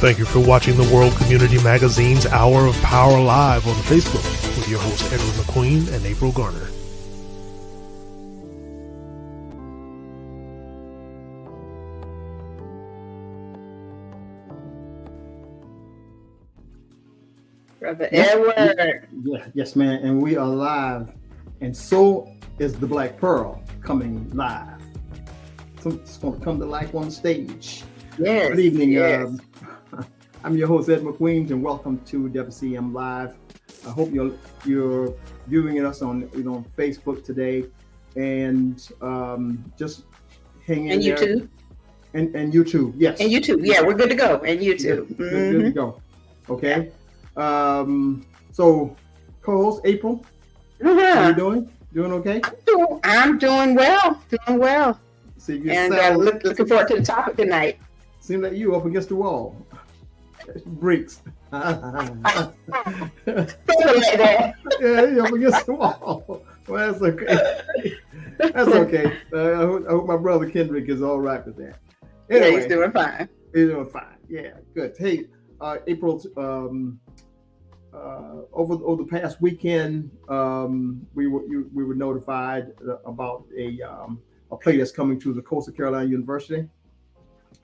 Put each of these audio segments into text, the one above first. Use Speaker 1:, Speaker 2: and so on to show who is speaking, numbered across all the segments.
Speaker 1: Thank you for watching the World Community Magazine's Hour of Power Live on Facebook with your hosts Edward McQueen and April Garner.
Speaker 2: Brother Edward.
Speaker 3: Yes, man. And we are live. And so is the Black Pearl coming live. So it's going to come to life on stage.
Speaker 2: Yes.
Speaker 3: Good evening.
Speaker 2: Yes.
Speaker 3: I'm your host, Ed McQueen, and welcome to WCM Live. I hope you're viewing us on Facebook today. And just hang in
Speaker 2: and
Speaker 3: there.
Speaker 2: YouTube.
Speaker 3: And YouTube, yes.
Speaker 2: And YouTube, yeah, we're good to go. And YouTube.
Speaker 3: Yeah, good to go. Okay. So, co-host April, how are you doing? Doing okay?
Speaker 2: I'm doing well. Doing well.
Speaker 3: See, you
Speaker 2: and looking forward to the topic tonight.
Speaker 3: Seems like you up against the wall. Bricks.
Speaker 2: Something like that.
Speaker 3: Yeah, you're up against the wall. Well, that's okay. That's okay. I hope my brother Kendrick is all right with that. Anyway,
Speaker 2: yeah, he's doing fine.
Speaker 3: He's doing fine. Yeah, good. Hey, April. Over the past weekend, we were notified about a play that's coming to the Coastal Carolina University,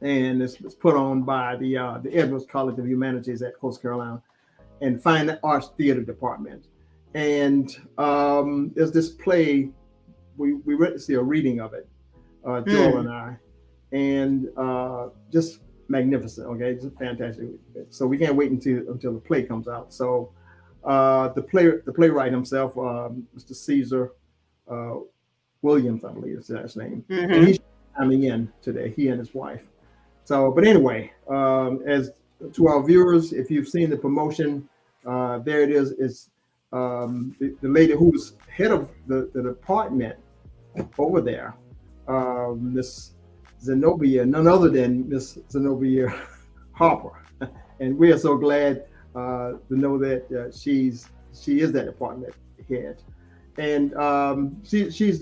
Speaker 3: and it's put on by the Edwards College of Humanities at Coastal Carolina and Fine Arts Theater Department. And there's this play. We went to see a reading of it, Joel and I, and just magnificent. Okay, it's fantastic. So we can't wait until the play comes out. So the playwright himself, Mr. Cezar Williams, I believe is his name, and he's coming in today. He and his wife. So, but anyway, as to our viewers, if you've seen the promotion, there it is. It's the lady who's head of the department over there, Miss Zenobia, none other than Miss Zenobia Harper, and we are so glad to know that she is that department head, and she's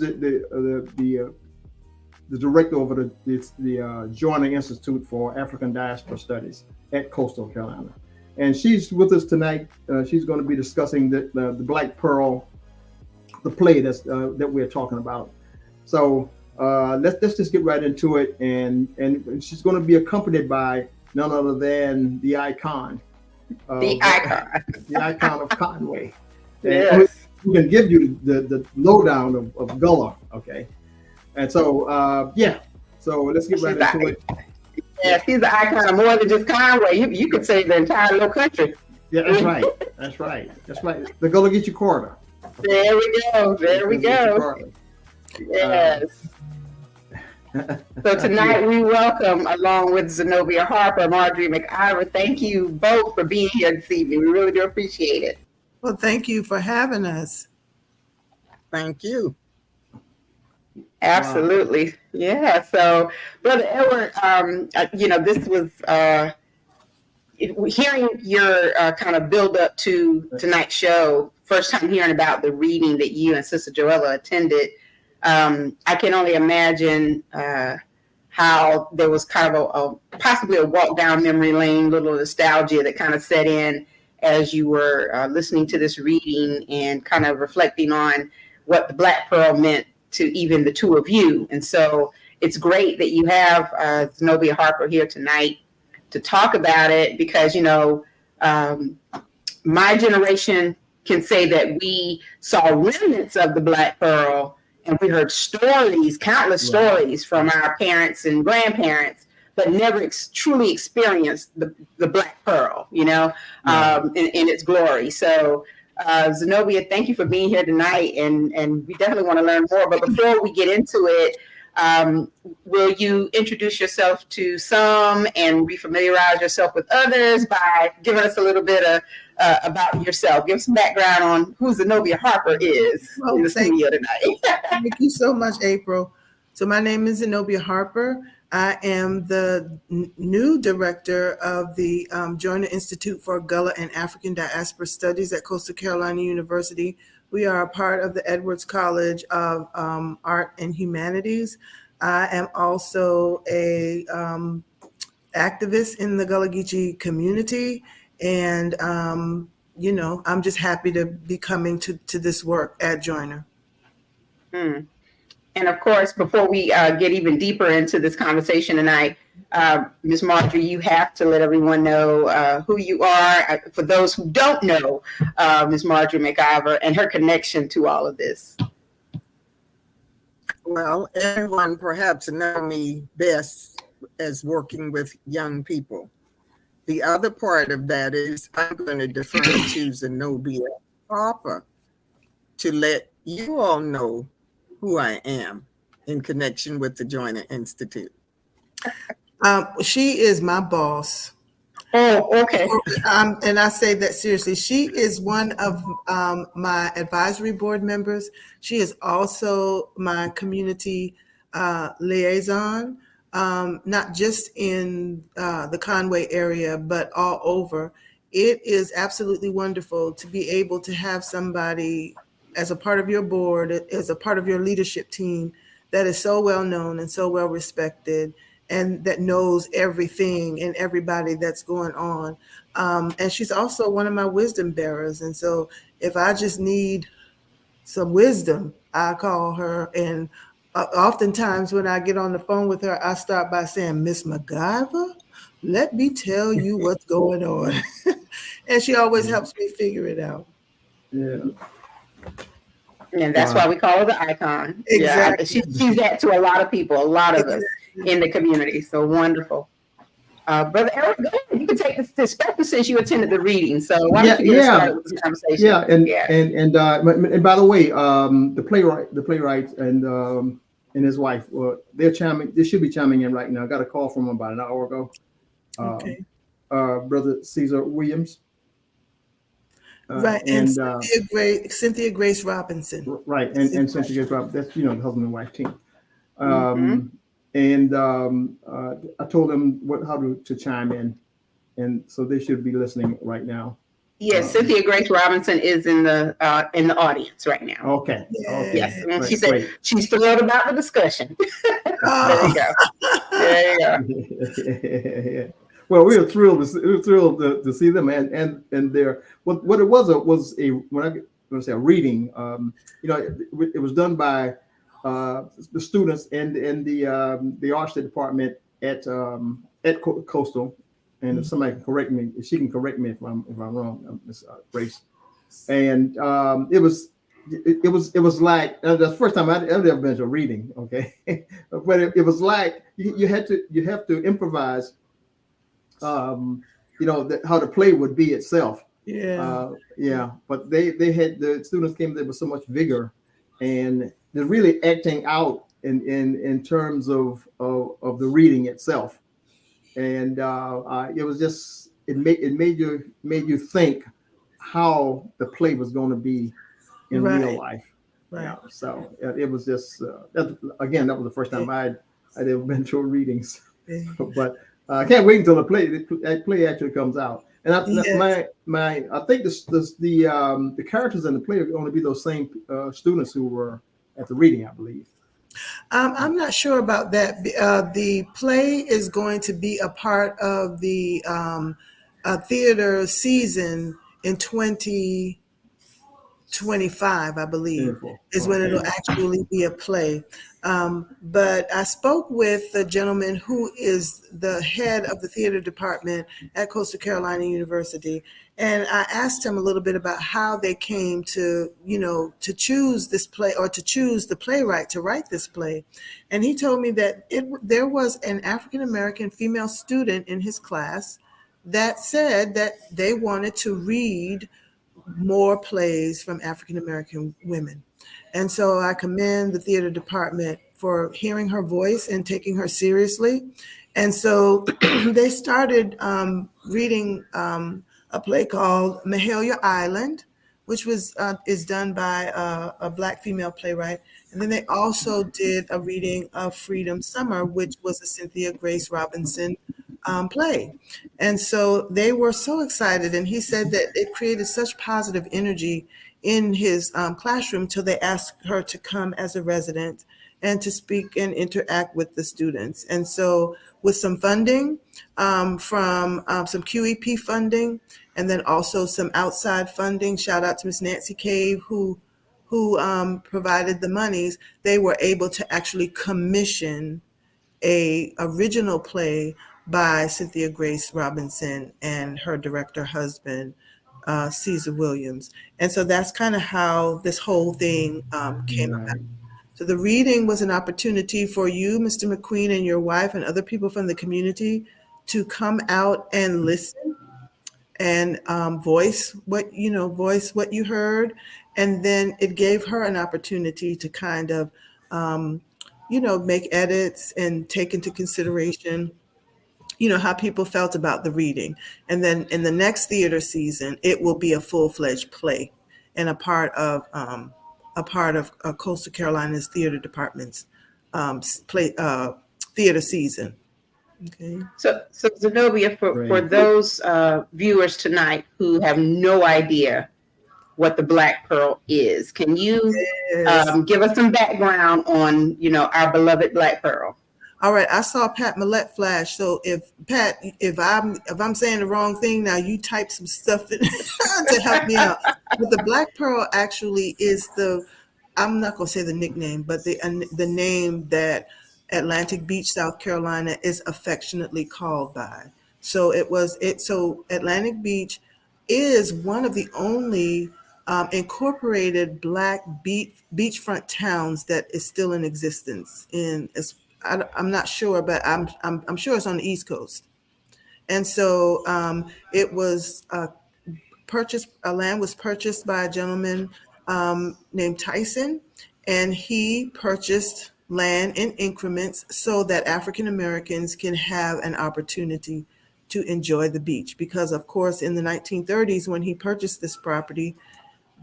Speaker 3: the director over the Joyner Institute for African Diaspora Studies at Coastal Carolina, and she's with us tonight. She's going to be discussing the Black Pearl, the play that we're talking about. So. Let's just get right into it, and she's going to be accompanied by none other than the icon,
Speaker 2: the icon
Speaker 3: of Conway.
Speaker 2: Yes.
Speaker 3: Who can give you the lowdown of Gullah, okay? And so so let's get right into it.
Speaker 2: Yeah, he's the icon of more than just Conway. You could say the entire low country.
Speaker 3: Yeah, that's right. That's right. The Gullah Geechee corridor.
Speaker 2: There we go. Yes. So tonight we welcome, along with Zenobia Harper, Marjorie McIver. Thank you both for being here this evening. We really do appreciate it.
Speaker 4: Well, thank you for having us.
Speaker 5: Thank you.
Speaker 2: Absolutely. Wow. Yeah. So, Brother Edward, this was hearing your kind of build up to tonight's show. First time hearing about the reading that you and Sister Joella attended. I can only imagine how there was kind of possibly a walk down memory lane, little nostalgia that kind of set in as you were listening to this reading and kind of reflecting on what the Black Pearl meant to even the two of you. And so it's great that you have Zenobia Harper here tonight to talk about it because, my generation can say that we saw remnants of the Black Pearl. And we heard stories, countless stories from our parents and grandparents, but never truly experienced the Black Pearl, in its glory. So, Zenobia, thank you for being here tonight, and we definitely want to learn more. But before we get into it, will you introduce yourself to some and refamiliarize yourself with others by giving us a little bit about yourself? Give some background on who Zenobia Harper is in the studio tonight.
Speaker 4: Thank you so much, April. So my name is Zenobia Harper. I am the new director of the Joyner Institute for Gullah and African Diaspora Studies at Coastal Carolina University. We are a part of the Edwards College of Art and Humanities. I am also a activist in the Gullah Geechee community. And, I'm just happy to be coming to this work at Joyner.
Speaker 2: Hmm. And of course, before we get even deeper into this conversation tonight, Ms. Marjorie, you have to let everyone know who you are. For those who don't know Ms. Marjorie McIver and her connection to all of this.
Speaker 5: Well, everyone perhaps know me best as working with young people. The other part of that is I'm going to defer to Zenobia Harper to let you all know who I am in connection with the Joyner Institute.
Speaker 4: She is my boss.
Speaker 2: Oh, okay.
Speaker 4: And I say that seriously. She is one of my advisory board members. She is also my community liaison, not just in the Conway area, but all over. It is absolutely wonderful to be able to have somebody as a part of your board, as a part of your leadership team that is so well known and so well respected, and that knows everything and everybody that's going on. And she's also one of my wisdom bearers. And so if I just need some wisdom, I call her. And oftentimes when I get on the phone with her, I start by saying, Miss McIver, let me tell you what's going on. And she always helps me figure it out.
Speaker 3: Yeah.
Speaker 2: And that's why we call her the icon.
Speaker 4: Exactly.
Speaker 2: Yeah, she's that to a lot of people, a lot of us in the community. So wonderful. Brother Eric, go ahead. You can take this especially since you attended the reading. So why don't you get started with this conversation?
Speaker 3: And by the way, the playwright and his wife, they're chiming. They should be chiming in right now. I got a call from them about an hour ago.
Speaker 4: Okay.
Speaker 3: Brother Cezar Williams.
Speaker 4: Right, and Cynthia Grace Robinson.
Speaker 3: Right, and Cynthia Grace Robinson. That's the husband and wife team. And I told them how to chime in, and so they should be listening right now.
Speaker 2: Yes, Cynthia Grace Robinson is in the audience right now.
Speaker 3: Okay.
Speaker 2: Yes, and
Speaker 3: Right,
Speaker 2: she said
Speaker 3: great.
Speaker 2: she's thrilled about the discussion. There you go. There you go.
Speaker 3: Well, we were thrilled to see them and their what it was a reading. It was done by the students and the arts department at Coastal. And if somebody can correct me, if she can correct me if I'm wrong, Ms. Grace. And it was like that's the first time I'd ever been to a reading. Okay, but it was like you have to improvise. How the play would be itself. Yeah. But they had the students came there with so much vigor, and they're really acting out in terms of the reading itself. And it was just it made you think how the play was going to be in real life.
Speaker 4: Right.
Speaker 3: Yeah. So it was just that was the first time I'd ever been to a readings. But I can't wait until the play actually comes out. And I think the characters in the play are going to be those same students who were at the reading, I believe.
Speaker 4: I'm not sure about that. The play is going to be a part of the theater season in 2025, I believe, is when it'll actually be a play. But I spoke with the gentleman who is the head of the theater department at Coastal Carolina University. And I asked him a little bit about how they came to choose this play, or to choose the playwright to write this play. And he told me that there was an African-American female student in his class that said that they wanted to read more plays from African-American women. And so I commend the theater department for hearing her voice and taking her seriously. And so they started reading a play called Mahalia Island, which is done by a Black female playwright. And then they also did a reading of Freedom Summer, which was a Cynthia Grace Robinson play. And so they were so excited. And he said that it created such positive energy in his classroom till they asked her to come as a resident and to speak and interact with the students. And so with some funding from some QEP funding, and then also some outside funding, shout out to Miss Nancy Cave, who provided the monies, they were able to actually commission a original play by Cynthia Grace Robinson and her director husband, Cezar Williams. And so that's kind of how this whole thing came about. So the reading was an opportunity for you, Mr. McQueen, and your wife and other people from the community to come out and listen and voice what you heard. And then it gave her an opportunity to kind of, make edits and take into consideration how people felt about the reading. And then in the next theater season, it will be a full-fledged play and a part of Coastal Carolina's theater department's theater season. Okay.
Speaker 2: So Zenobia, for those viewers tonight who have no idea what the Black Pearl is, can you give us some background on our beloved Black Pearl?
Speaker 4: All right, I saw Pat Millette flash. So if I'm saying the wrong thing now, you type some stuff in to help me out. But the Black Pearl actually is I'm not gonna say the nickname, but the name that Atlantic Beach, South Carolina is affectionately called by. So so Atlantic Beach is one of the only incorporated Black beachfront towns that is still in existence. I'm not sure, but I'm sure it's on the East Coast. And so it was land was purchased by a gentleman named Tyson, and he purchased land in increments so that African Americans can have an opportunity to enjoy the beach. Because of course, in the 1930s, when he purchased this property,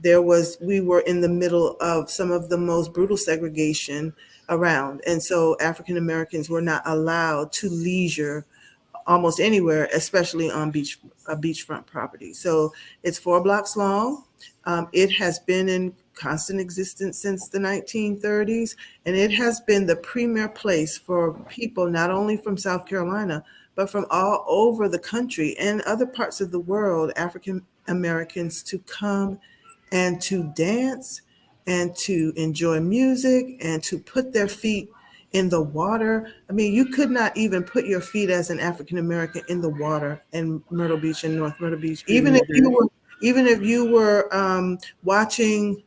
Speaker 4: we were in the middle of some of the most brutal segregation around. And so African Americans were not allowed to leisure almost anywhere, especially on beachfront property. So it's 4 blocks long. It has been in constant existence since the 1930s, and it has been the premier place for people not only from South Carolina, but from all over the country and other parts of the world, African Americans to come and to dance and to enjoy music and to put their feet in the water. I mean, you could not even put your feet as an African American in the water in Myrtle Beach and North Myrtle Beach, even if you were watching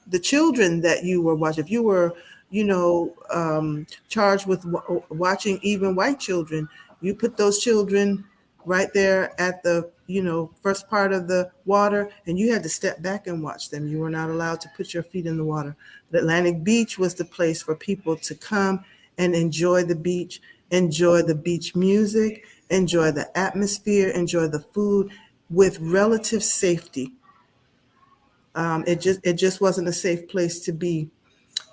Speaker 4: the children that you were watching. If you were, charged with watching even white children, you put those children right there at the first part of the water, and you had to step back and watch them. You were not allowed to put your feet in the water. But Atlantic Beach was the place for people to come and enjoy the beach music, enjoy the atmosphere, enjoy the food with relative safety. It just wasn't a safe place to be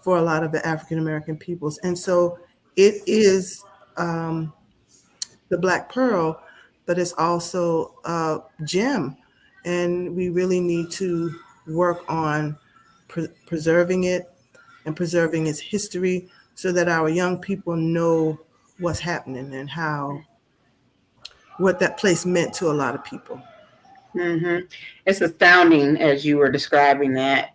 Speaker 4: for a lot of the African American peoples. And so it is the Black Pearl, but it's also a gem. And we really need to work on preserving it and preserving its history so that our young people know what's happening and what that place meant to a lot of people.
Speaker 2: Mm-hmm. It's astounding as you were describing that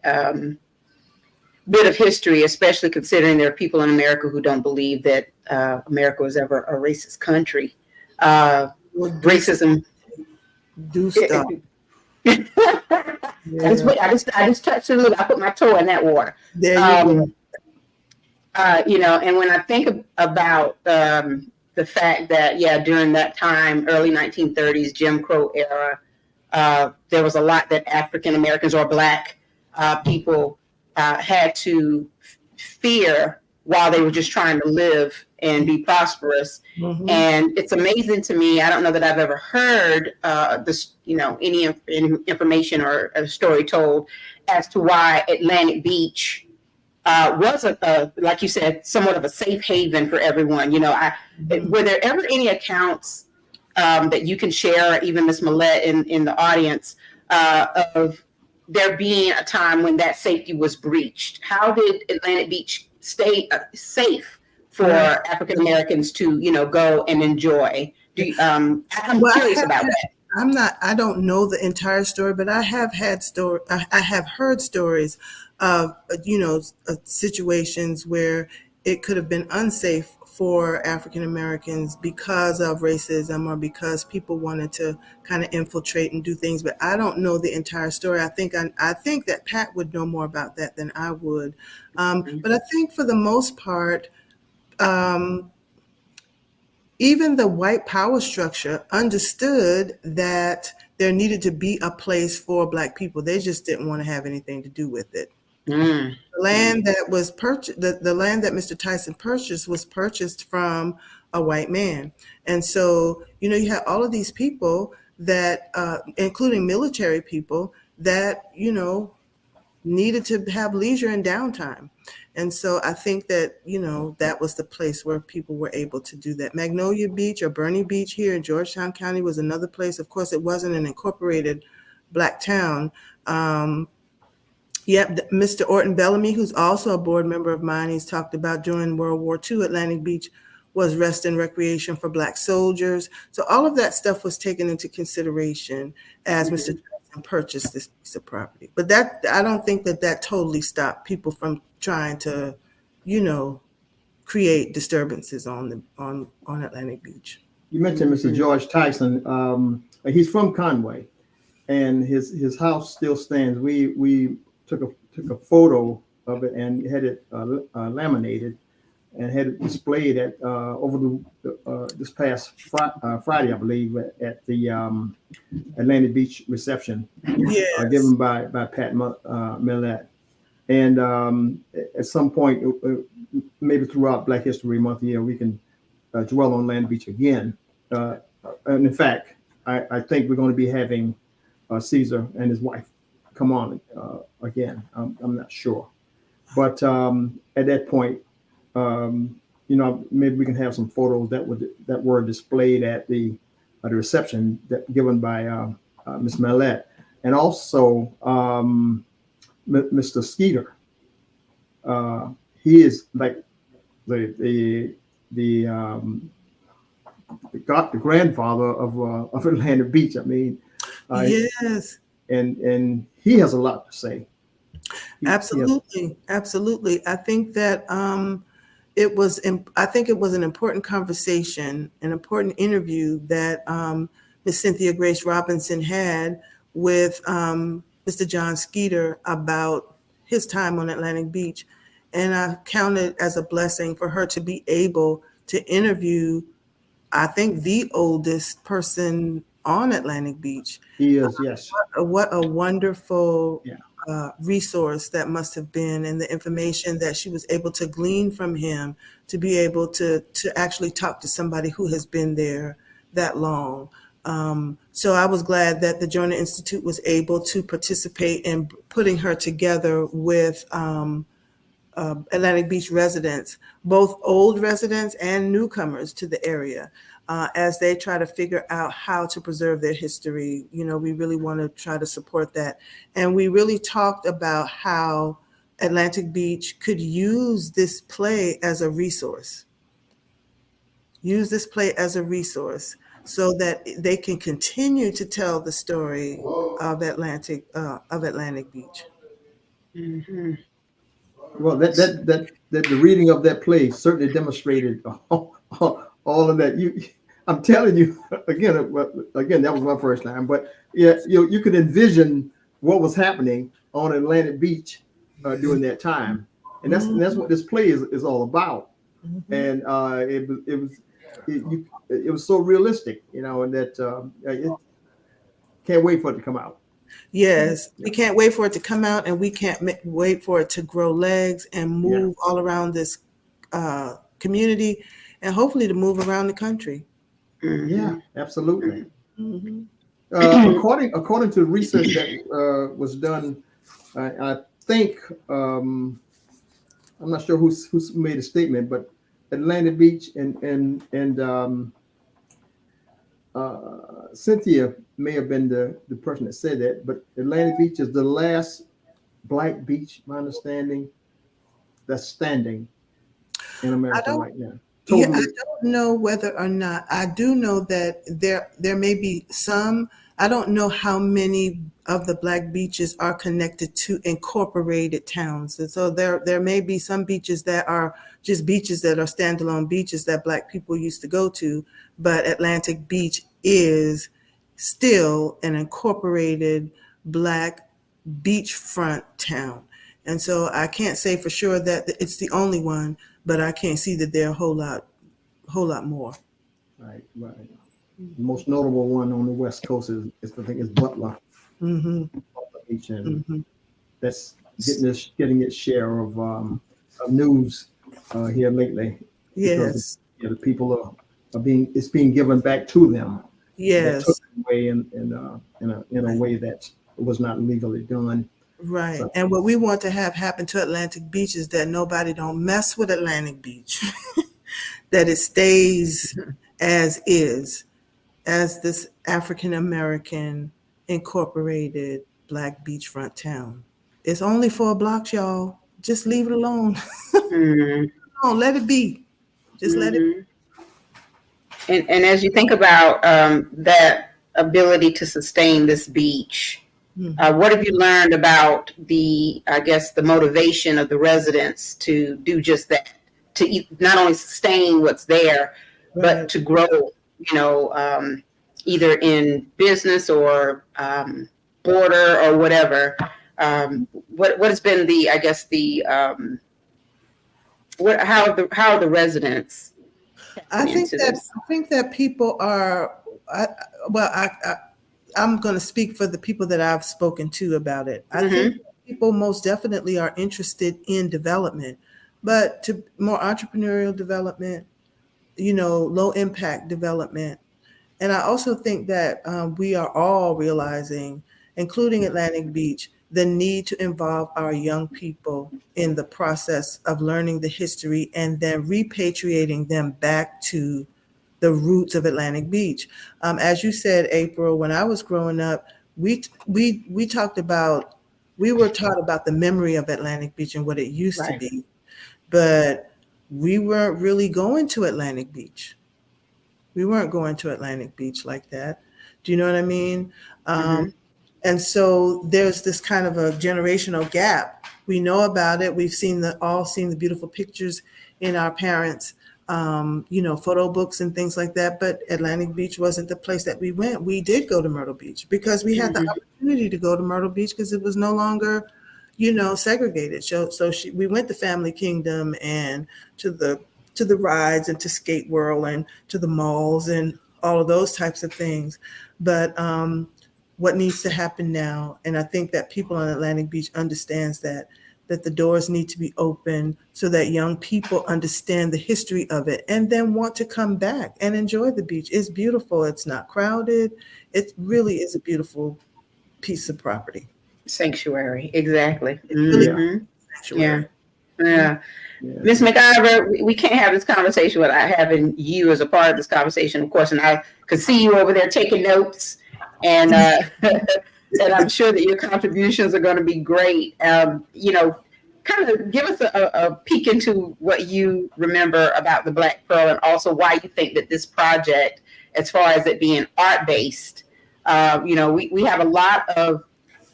Speaker 2: bit of history, especially considering there are people in America who don't believe that America was ever a racist country. Racism.
Speaker 4: Do stuff.
Speaker 2: I just touched it a little. I put my toe in that water.
Speaker 4: There you go.
Speaker 2: And when I think about the fact that, during that time, early 1930s, Jim Crow era, there was a lot that African Americans or Black people had to fear while they were just trying to live and be prosperous. Mm-hmm. And it's amazing to me. I don't know that I've ever heard any information or a story told as to why Atlantic Beach was like you said, somewhat of a safe haven for everyone. Were there ever any accounts that you can share, even Ms. Millette in the audience, of there being a time when that safety was breached? How did Atlantic Beach safe for African Americans to, go and enjoy. I'm curious about that.
Speaker 4: I don't know the entire story, but I have heard stories of, situations where it could have been unsafe for African Americans because of racism or because people wanted to kind of infiltrate and do things. But I don't know the entire story. I think that Pat would know more about that than I would. But I think for the most part, even the white power structure understood that there needed to be a place for Black people. They just didn't want to have anything to do with it. The land that was purchased, the land that Mr. Tyson purchased was purchased from a white man. And so, you had all of these people that, including military people, that, needed to have leisure and downtime. And so I think that, that was the place where people were able to do that. Magnolia Beach or Bernie Beach here in Georgetown County was another place. Of course, it wasn't an incorporated Black town. Mr. Orton Bellamy, who's also a board member of mine, he's talked about during World War II, Atlantic Beach was rest and recreation for Black soldiers. So all of that stuff was taken into consideration as Mr. Tyson purchased this piece of property. But I don't think that totally stopped people from trying to, create disturbances on Atlantic Beach.
Speaker 3: You mentioned Mr. George Tyson. He's from Conway, and his house still stands. We took a photo of it and had it laminated and had it displayed at over this past Friday, I believe, at the Atlantic Beach reception given by Pat Millett. And at some point, maybe throughout Black History Month, we can dwell on Atlantic Beach again. And in fact, I think we're going to be having Cezar and his wife come on again. I'm not sure, but at that point, maybe we can have some photos that were displayed at the reception given by Ms. Millett, and also Mr. Skeeter. He is like the grandfather of Atlantic Beach. I mean,
Speaker 4: yes.
Speaker 3: And he has a lot to say.
Speaker 4: Absolutely. I think that it was an important conversation, an important interview that Ms. Cynthia Grace Robinson had with Mr. John Skeeter about his time on Atlantic Beach. And I count it as a blessing for her to be able to interview, I think, the oldest person on Atlantic Beach.
Speaker 3: He is, yes.
Speaker 4: What a wonderful resource that must have been, and the information that she was able to glean from him to be able to actually talk to somebody who has been there that long. So I was glad that the Joyner Institute was able to participate in putting her together with Atlantic Beach residents, both old residents and newcomers to the area, as they try to figure out how to preserve their history. We really want to try to support that. And we really talked about how Atlantic Beach could use this play as a resource. So that they can continue to tell the story of Atlantic Beach.
Speaker 2: Mm-hmm.
Speaker 3: Well, that the reading of that play certainly demonstrated all of that. I'm telling you again, that was my first time, but yeah, you could envision what was happening on Atlantic Beach during that time, and that's what this play is all about. Mm-hmm. And it was so realistic, and that can't wait for it to come out.
Speaker 4: Yes, we can't wait for it to come out, and we can't wait for it to grow legs and move all around this community, and hopefully to move around the country.
Speaker 3: Yeah, absolutely.
Speaker 4: Mm-hmm.
Speaker 3: According to research that was done, I think I'm not sure who's made a statement, but Atlantic Beach and Cynthia may have been the person that said that, but Atlantic Beach is the last Black beach, my understanding, that's standing in America right now.
Speaker 4: Yeah,
Speaker 3: Totally.
Speaker 4: I don't know whether or not. I do know that there may be some. I don't know how many of the Black beaches are connected to incorporated towns, and so there may be some beaches that are just beaches that are standalone beaches that Black people used to go to, but Atlantic Beach is still an incorporated Black beachfront town. And so I can't say for sure that it's the only one, but I can't see that there are a whole lot more.
Speaker 3: Right. The most notable one on the West Coast is I think is Butler.
Speaker 4: Mm-hmm.
Speaker 3: Butler Beach, and that's getting its share of news here lately.
Speaker 4: Yes.
Speaker 3: Because the people are being given back to them.
Speaker 4: Yes.
Speaker 3: They took it away in a way that was not legally done.
Speaker 4: Right.
Speaker 3: So,
Speaker 4: And what we want to have happen to Atlantic Beach is that nobody don't mess with Atlantic Beach, that it stays as is, as this African American incorporated Black beachfront town. It's only 4 blocks, y'all. Just leave it alone.
Speaker 2: Mm-hmm.
Speaker 4: Let it be. Just let it be.
Speaker 2: And as you think about that ability to sustain this beach, what have you learned about the motivation of the residents to do just that, to not only sustain what's there, but to grow, either in business or border or whatever. What has been how are the residents?
Speaker 4: I think that people are. I'm going to speak for the people that I've spoken to about it. I think people most definitely are interested in development, but to more entrepreneurial development, low impact development. And I also think that we are all realizing, including Atlantic Beach, the need to involve our young people in the process of learning the history and then repatriating them back to the roots of Atlantic Beach. As you said, April, when I was growing up, we were taught about the memory of Atlantic Beach and what it used to be, but we weren't really going to Atlantic Beach. We weren't going to Atlantic Beach like that. Do you know what I mean? And so there's this kind of a generational gap. We know about it. We've all seen the beautiful pictures in our parents' photo books and things like that. But Atlantic Beach wasn't the place that we went. We did go to Myrtle Beach because we had the opportunity to go to Myrtle Beach because it was no longer, segregated. We went to Family Kingdom and to the rides and to Skate World and to the malls and all of those types of things. But what needs to happen now, and I think that people on Atlantic Beach understands that the doors need to be open so that young people understand the history of it and then want to come back and enjoy the beach. It's beautiful. It's not crowded. It really is a beautiful piece of property.
Speaker 2: Sanctuary, exactly.
Speaker 4: Sanctuary.
Speaker 2: Yeah. Ms. McIver, we can't have this conversation without having you as a part of this conversation, of course, and I could see you over there taking notes, and and I'm sure that your contributions are going to be great. Kind of give us a peek into what you remember about the Black Pearl and also why you think that this project, as far as it being art-based, we have a lot of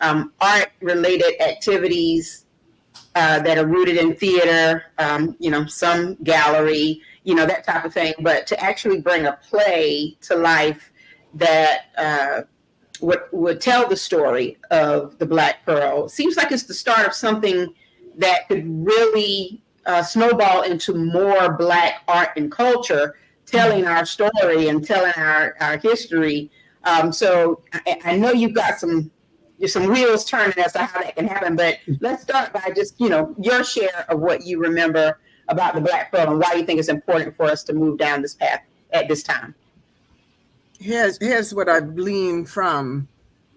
Speaker 2: art-related activities that are rooted in theater, some gallery, that type of thing. But to actually bring a play to life that would tell the story of the Black Pearl seems like it's the start of something that could really snowball into more Black art and culture, telling our story and telling our history. So I know you've got some wheels turning as to how that can happen, but let's start by just, your share of what you remember about the Black Pearl and why you think it's important for us to move down this path at this time.
Speaker 5: Here's what I've gleaned from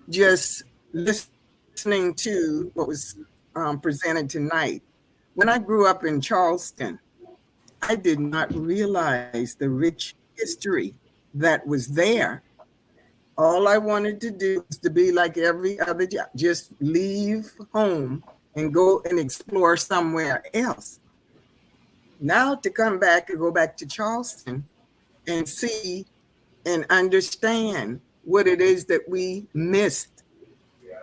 Speaker 5: just listening to what was presented tonight. When I grew up in Charleston, I did not realize the rich history that was there. All I wanted to do was to be like every other job, just leave home and go and explore somewhere else. Now to come back and go back to Charleston and see and understand what it is that we missed.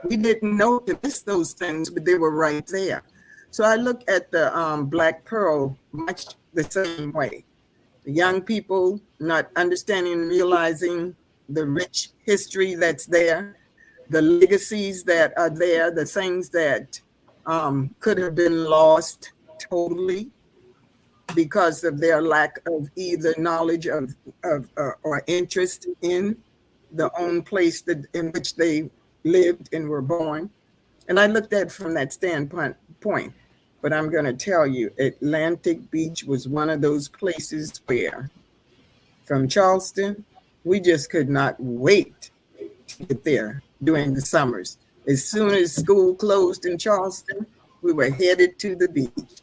Speaker 5: We didn't know to miss those things, but they were right there. So I look at the Black Pearl much the same way. The young people not understanding and realizing the rich history that's there, the legacies that are there, the things that could have been lost totally because of their lack of either knowledge of or interest in the own place that in which they lived and were born. And I looked at it from that standpoint. But I'm going to tell you, Atlantic Beach was one of those places where, from Charleston, we just could not wait to get there during the summers. As soon as school closed in Charleston, we were headed to the beach.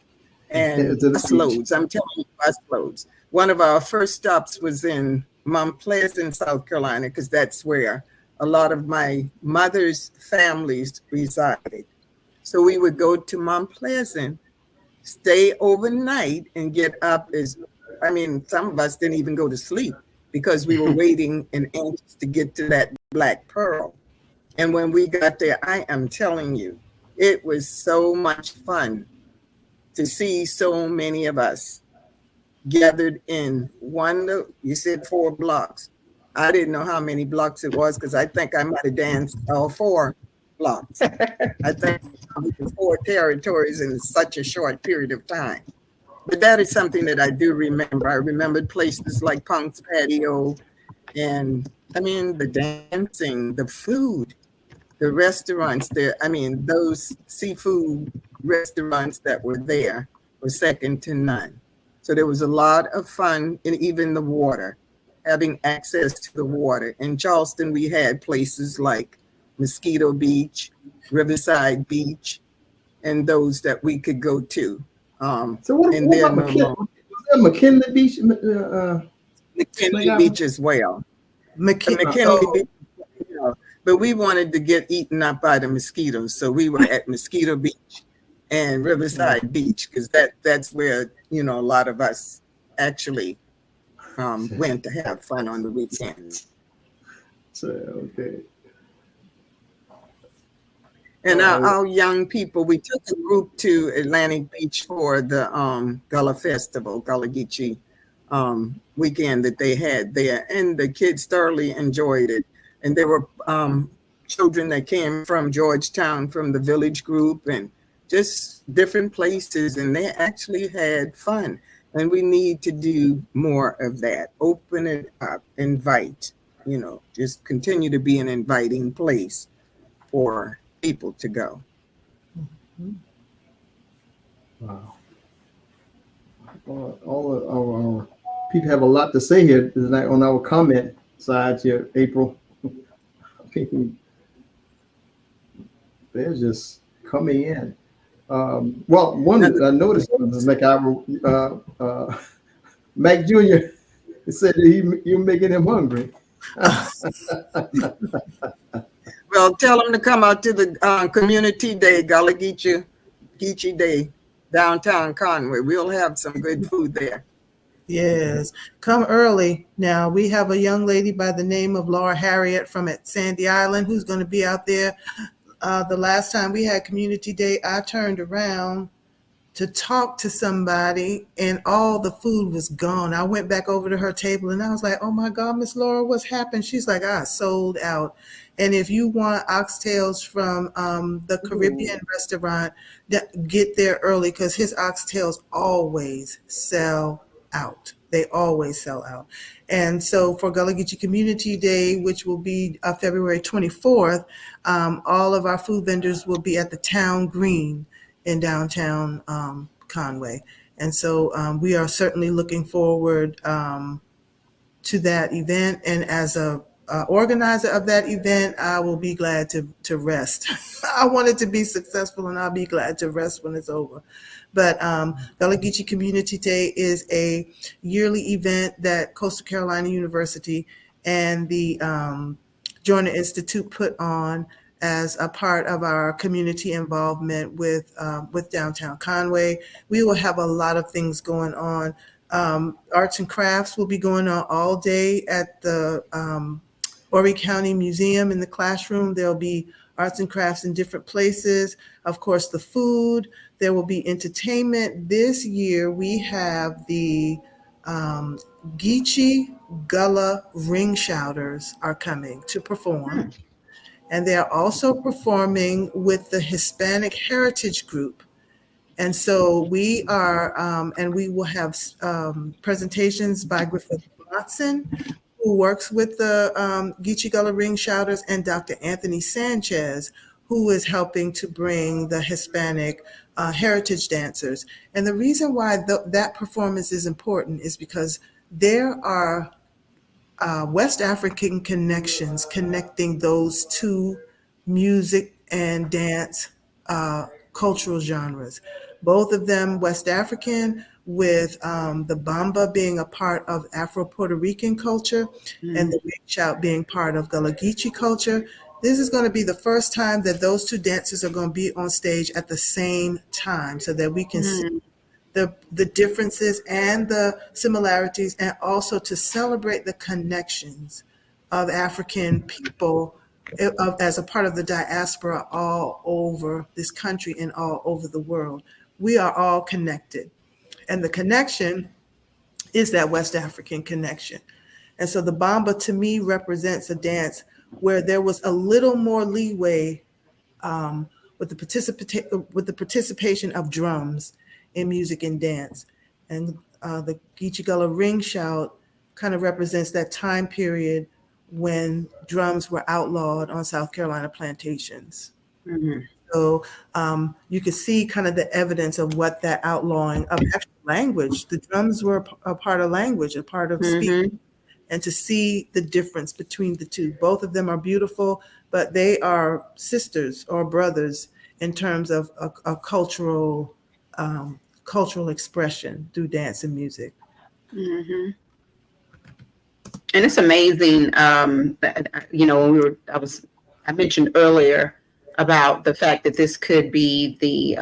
Speaker 5: And busloads, I'm telling you, busloads. One of our first stops was in Mount Pleasant, South Carolina, because that's where a lot of my mother's families resided. So we would go to Mount Pleasant, stay overnight, and get up some of us didn't even go to sleep because we were waiting and anxious to get to that Black Pearl. And when we got there, I am telling you, it was so much fun to see so many of us gathered in you said 4 blocks. I didn't know how many blocks it was because I think I might have danced all 4 blocks. I think 4 territories in such a short period of time. But that is something that I do remember. I remembered places like Punk's Patio and the dancing, the food, the restaurants there. Those seafood restaurants that were there were second to none. So there was a lot of fun, and even the water, having access to the water. In Charleston, we had places like Mosquito Beach, Riverside Beach, and those that we could go to.
Speaker 3: So what about McKinley Beach?
Speaker 5: McKinley Beach as well. McKinley Beach, but we wanted to get eaten up by the mosquitoes, so we were at Mosquito Beach and Riverside Beach because that's where a lot of us actually went to have fun on the weekends.
Speaker 3: So okay.
Speaker 5: And our young people, we took a group to Atlantic Beach for the Gullah Festival, Gullah Geechee weekend that they had there. And the kids thoroughly enjoyed it. And there were children that came from Georgetown, from the village group, and just different places. And they actually had fun. And we need to do more of that. Open it up, invite, just continue to be an inviting place for people to go.
Speaker 3: Wow. All of our people have a lot to say here tonight on our comment side here, April. They're just coming in. Well, one that I noticed was like Mac Jr. said that you're making him hungry.
Speaker 5: Well, tell them to come out to the community day, Gullah Geechee Day, downtown Conway. We'll have some good food there.
Speaker 4: Yes, come early. Now, we have a young lady by the name of Laura Harriet from at Sandy Island who's going to be out there. The last time we had community day, I turned around to talk to somebody and all the food was gone. I went back over to her table and I was like, oh my God, Miss Laura, what's happened? She's like, I sold out. And if you want oxtails from the Caribbean restaurant, get there early because his oxtails always sell out. They always sell out. And so for Gullah Geechee Community Day, which will be February 24th, all of our food vendors will be at the Town Green in downtown Conway. And so we are certainly looking forward to that event. And as a organizer of that event, I will be glad to rest. I want it to be successful and I'll be glad to rest when it's over. But Gullah Geechee Community Day is a yearly event that Coastal Carolina University and the Joyner Institute put on as a part of our community involvement with downtown Conway. We will have a lot of things going on. Arts and crafts will be going on all day at the Horry County Museum in the classroom. There'll be arts and crafts in different places. Of course, the food. There will be entertainment. This year, we have the Geechee Gullah ring shouters are coming to perform. And they are also performing with the Hispanic Heritage Group. And so we are, and we will have presentations by Griffith Watson, who works with the Geechee Gullah ring shouters, and Dr. Anthony Sanchez, who is helping to bring the Hispanic heritage dancers. And the reason why that performance is important is because there are West African connections connecting those two music and dance cultural genres. Both of them West African, with the bamba being a part of Afro-Puerto Rican culture and the ring shout being part of Gullah Geechee culture. This is going to be the first time that those two dances are going to be on stage at the same time, so that we can see the differences and the similarities, and also to celebrate the connections of African people as a part of the diaspora all over this country and all over the world. We are all connected. And the connection is that West African connection. And so the bamba, to me, represents a dance where there was a little more leeway with the participation of drums in music and dance. And the Geechee Gullah ring shout kind of represents that time period when drums were outlawed on South Carolina plantations. So you can see kind of the evidence of what that outlawing of actual language, the drums were a part of language, a part of speech. And to see the difference between the two. Both of them are beautiful, but they are sisters or brothers in terms of a cultural expression through dance and music.
Speaker 2: And it's amazing, when I mentioned earlier about the fact that this could be the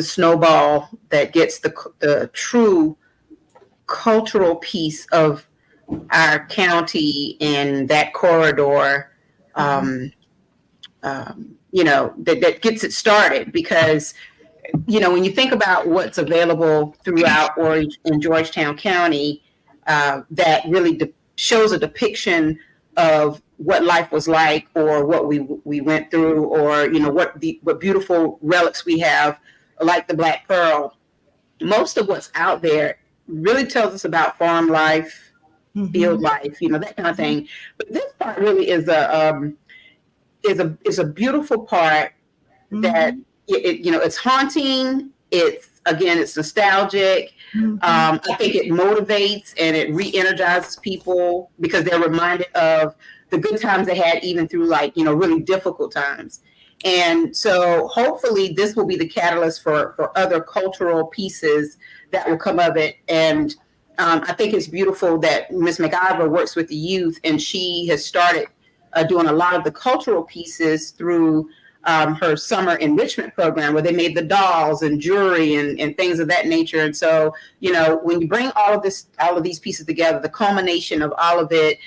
Speaker 2: snowball that gets the true cultural piece of our county and that corridor, that gets it started. Because, when you think about what's available throughout Orange and Georgetown County, that really shows a depiction of what life was like, or what we went through, or what beautiful relics we have, like the Black Pearl. Most of what's out there really tells us about farm life, field life, that kind of thing. But this part really is a beautiful part that it's haunting. It's nostalgic. I think it motivates and it re-energizes people because they're reminded of the good times they had, even through really difficult times. And so hopefully this will be the catalyst for other cultural pieces that will come of it. And I think it's beautiful that Ms. McIver works with the youth, and she has started doing a lot of the cultural pieces through her summer enrichment program, where they made the dolls and jewelry and things of that nature. And so, when you bring all of these pieces together, the culmination of all of it,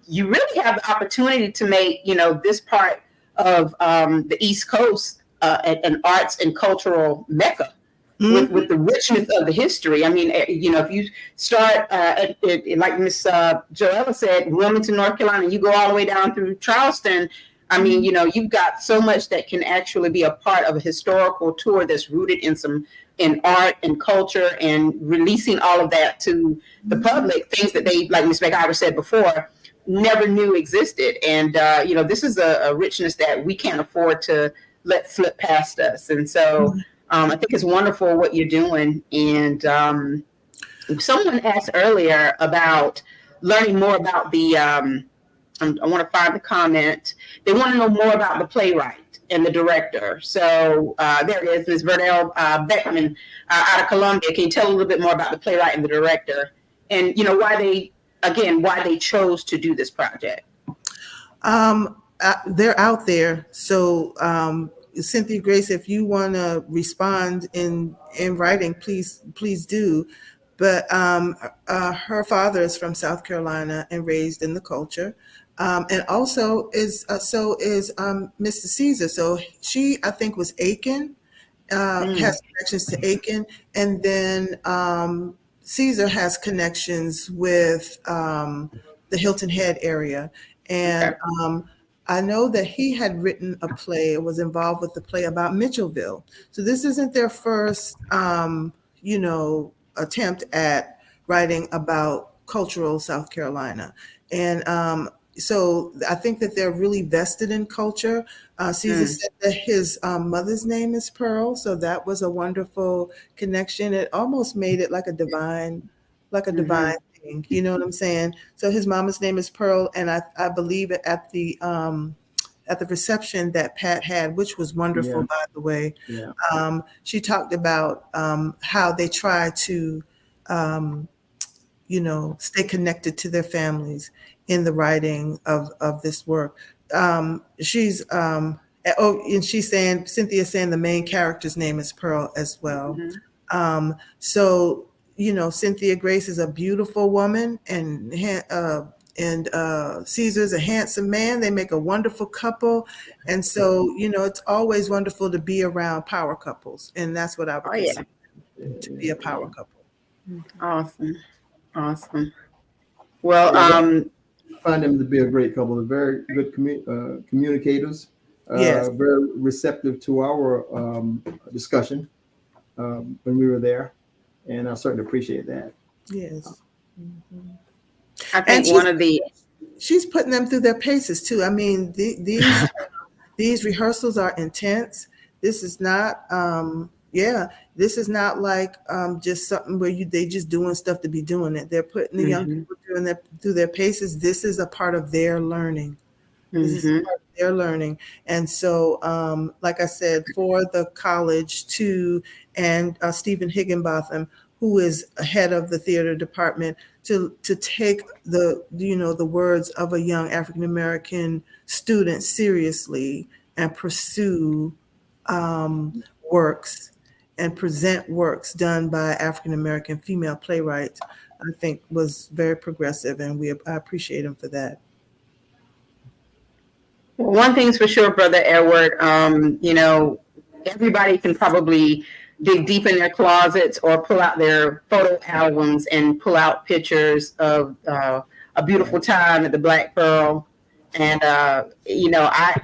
Speaker 2: you really have the opportunity to make, this part of the East Coast an arts and cultural mecca. With the richness of the history. I mean, if you start, like Miss Joella said, Wilmington, North Carolina, you go all the way down through Charleston. I mean, you've got so much that can actually be a part of a historical tour that's rooted in art and culture, and releasing all of that to the public, things that they, like Ms. McIver said before, never knew existed. And, this is a richness that we can't afford to let slip past us. And so I think it's wonderful what you're doing. And someone asked earlier about learning more about the, I want to find the comment. They want to know more about the playwright and the director. So there it is, Ms. Vernell Beckman out of Columbia. Can you tell a little bit more about the playwright and the director, and why they chose to do this project?
Speaker 4: they're out there. So Cynthia Grace, if you want to respond in writing, please do. But her father is from South Carolina and raised in the culture. And also is Mr. Cezar. So she, I think, was Aiken, has connections to Aiken. And then Cezar has connections with the Hilton Head area. And I know that he had written a play, was involved with the play about Mitchellville. So this isn't their first, attempt at writing about cultural South Carolina. And so I think that they're really vested in culture. Cezar said that his mother's name is Pearl, so that was a wonderful connection. It almost made it like a divine thing. You know what I'm saying? So his mama's name is Pearl, and I believe at the reception that Pat had, which was wonderful, by the way. Yeah. She talked about how they try to, stay connected to their families in the writing of this work. And she's saying, Cynthia's saying the main character's name is Pearl as well. So, Cynthia Grace is a beautiful woman, and Cezar's a handsome man. They make a wonderful couple. And so, it's always wonderful to be around power couples. And that's what I would consider to be a power couple.
Speaker 2: Awesome. Well,
Speaker 3: I find them to be a great couple. They're very good communicators. Very receptive to our discussion when we were there. And I certainly appreciate that.
Speaker 4: Yes.
Speaker 2: I think
Speaker 4: she's putting them through their paces too. I mean, these rehearsals are intense. This is not, this is not like just something where they just doing stuff to be doing it. They're putting the young people through their paces. This is a part of their learning. This is part of their learning. And so, like I said, for the college too, and Stephen Higginbotham, who is head of the theater department, to take the words of a young African American student seriously and pursue works and present works done by African American female playwrights, I think was very progressive, and I appreciate him for that.
Speaker 2: Well, one thing's for sure, Brother Edward, everybody can probably dig deep in their closets or pull out their photo albums and pull out pictures of a beautiful time at the Black Pearl. And, I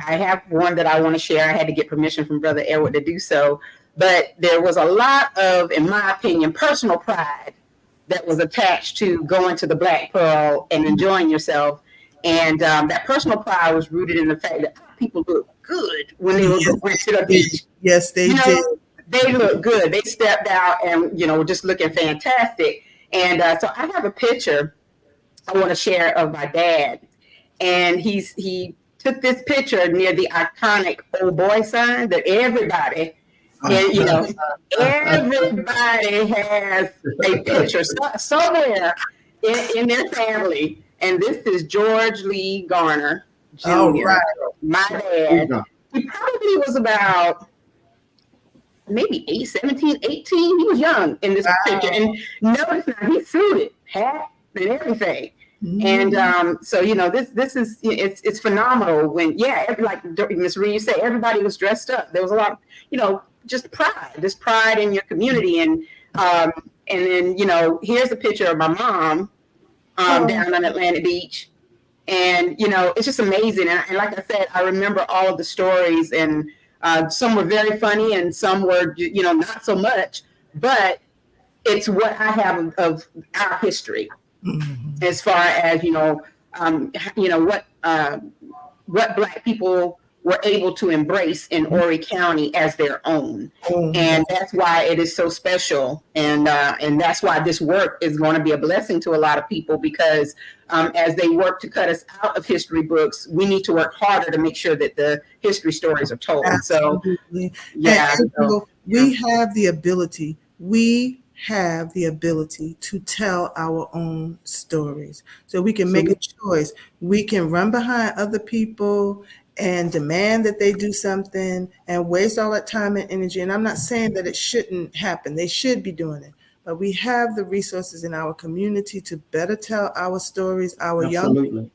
Speaker 2: have one that I want to share. I had to get permission from Brother Edward to do so. But there was a lot of, in my opinion, personal pride that was attached to going to the Black Pearl and enjoying yourself. And that personal pride was rooted in the fact that people look good when they went to the beach.
Speaker 4: Yes, they did.
Speaker 2: They look good. They stepped out and, just looking fantastic. And so I have a picture I want to share of my dad. And he took this picture near the iconic old boy sign that everybody, everybody has a picture somewhere in their family. And this is George Lee Garner Jr., my dad. He probably was about maybe 17, 18. He was young in this picture. And notice now he's suited, hat and everything. And so this is it's phenomenal when like Ms. Reed said, everybody was dressed up. There was a lot of just pride in your community, and then here's a picture of my mom down on Atlantic Beach, and it's just amazing. And like I said, I remember all of the stories, and some were very funny and some were not so much, but it's what I have of our history. As far as what Black people were able to embrace in Horry County as their own, and that's why it is so special, and that's why this work is going to be a blessing to a lot of people, because as they work to cut us out of history books, we need to work harder to make sure that the history stories are told.
Speaker 4: Absolutely. We have the ability. Have the ability to tell our own stories, so we can make a choice. We can run behind other people and demand that they do something and waste all that time and energy. And I'm not saying that it shouldn't happen. They should be doing it. But we have the resources in our community to better tell our stories. Our young people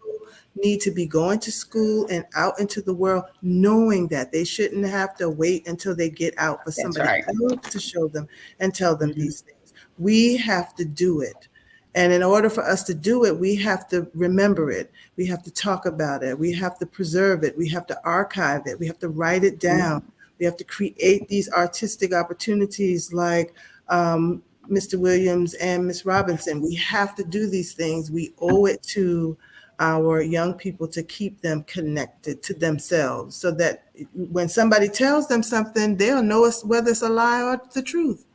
Speaker 4: need to be going to school and out into the world knowing that they shouldn't have to wait until they get out for somebody else to show them and tell them these things. We have to do it. And in order for us to do it, we have to remember it. We have to talk about it. We have to preserve it. We have to archive it. We have to write it down. We have to create these artistic opportunities like Mr. Williams and Ms. Robinson. We have to do these things. We owe it to our young people to keep them connected to themselves so that when somebody tells them something, they'll know whether it's a lie or the truth.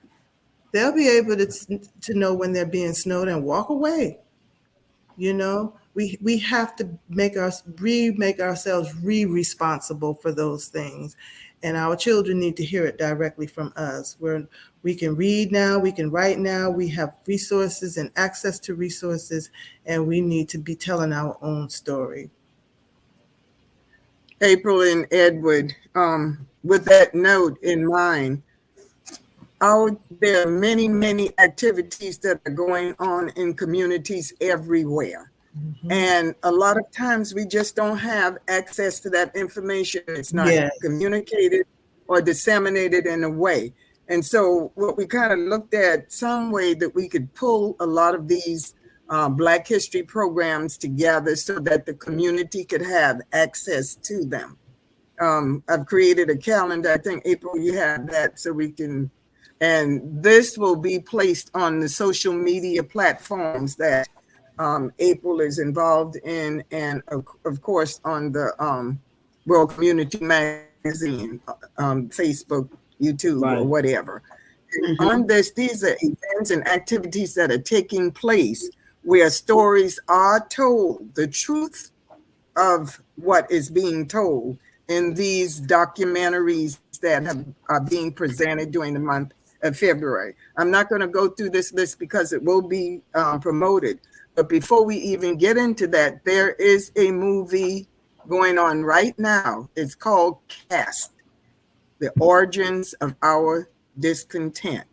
Speaker 4: They'll be able to know when they're being snowed and walk away. You know, we have to make ourselves responsible for those things. And our children need to hear it directly from us. We can read now, we can write now, we have resources and access to resources, and we need to be telling our own story.
Speaker 5: April and Edward, with that note in mind, there are many, many activities that are going on in communities everywhere. Mm-hmm. And a lot of times we just don't have access to that information. It's not communicated or disseminated in a way. And so what we kind of looked at, some way that we could pull a lot of these Black history programs together so that the community could have access to them. I've created a calendar. I think, April, you have that so we can, and this will be placed on the social media platforms that April is involved in, and of course on the World Community Magazine, Facebook, YouTube, or whatever. Mm-hmm. On this, these are events and activities that are taking place where stories are told, the truth of what is being told in these documentaries that are being presented during the month of February. I'm not going to go through this list because it will be promoted. But before we even get into that, there is a movie going on right now. It's called Caste, The Origins of Our Discontent.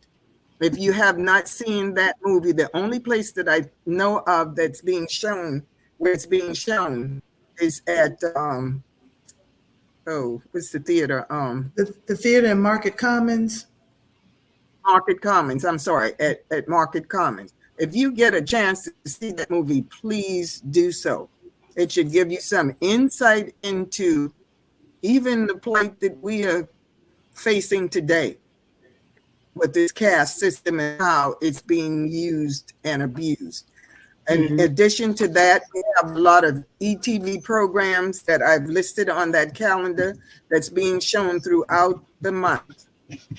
Speaker 5: If you have not seen that movie, the only place that I know of that's being shown, where it's being shown, is at, what's the theater?
Speaker 4: The theater in Market Commons.
Speaker 5: Market Commons, I'm sorry, at Market Commons. If you get a chance to see that movie, please do so. It should give you some insight into even the plight that we are facing today with this caste system and how it's being used and abused. In addition to that, we have a lot of ETV programs that I've listed on that calendar that's being shown throughout the month.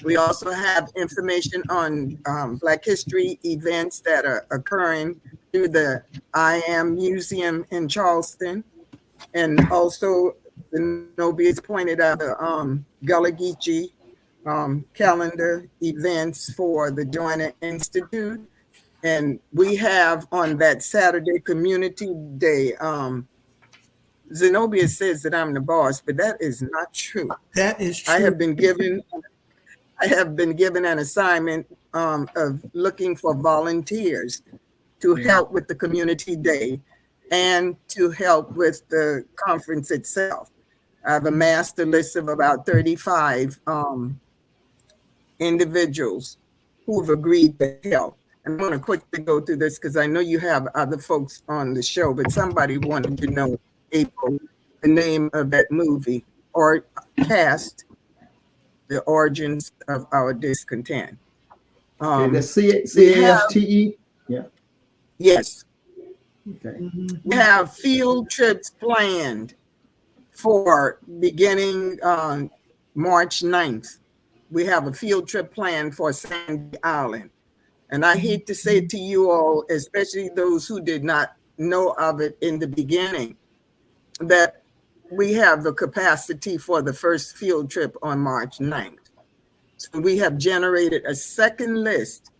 Speaker 5: We also have information on Black history events that are occurring through the I Am Museum in Charleston. And also, Zenobia has pointed out the Gullah Geechee calendar events for the Joyner Institute. And we have on that Saturday Community Day, Zenobia says that I'm the boss, but that is not true.
Speaker 4: That is true.
Speaker 5: I have been given an assignment of looking for volunteers to help with the Community Day and to help with the conference itself. I've amassed a list of about 35 individuals who have agreed to help. I'm going to quickly go through this because I know you have other folks on the show, but somebody wanted to know, April, the name of that movie or Caste, The Origins of Our Discontent.
Speaker 3: The CASTE? Yeah.
Speaker 5: Yes.
Speaker 3: Okay.
Speaker 5: We have field trips planned for beginning on March 9th. We have a field trip planned for Sandy Island. And I hate to say to you all, especially those who did not know of it in the beginning, that we have the capacity for the first field trip on March 9th. So we have generated a second list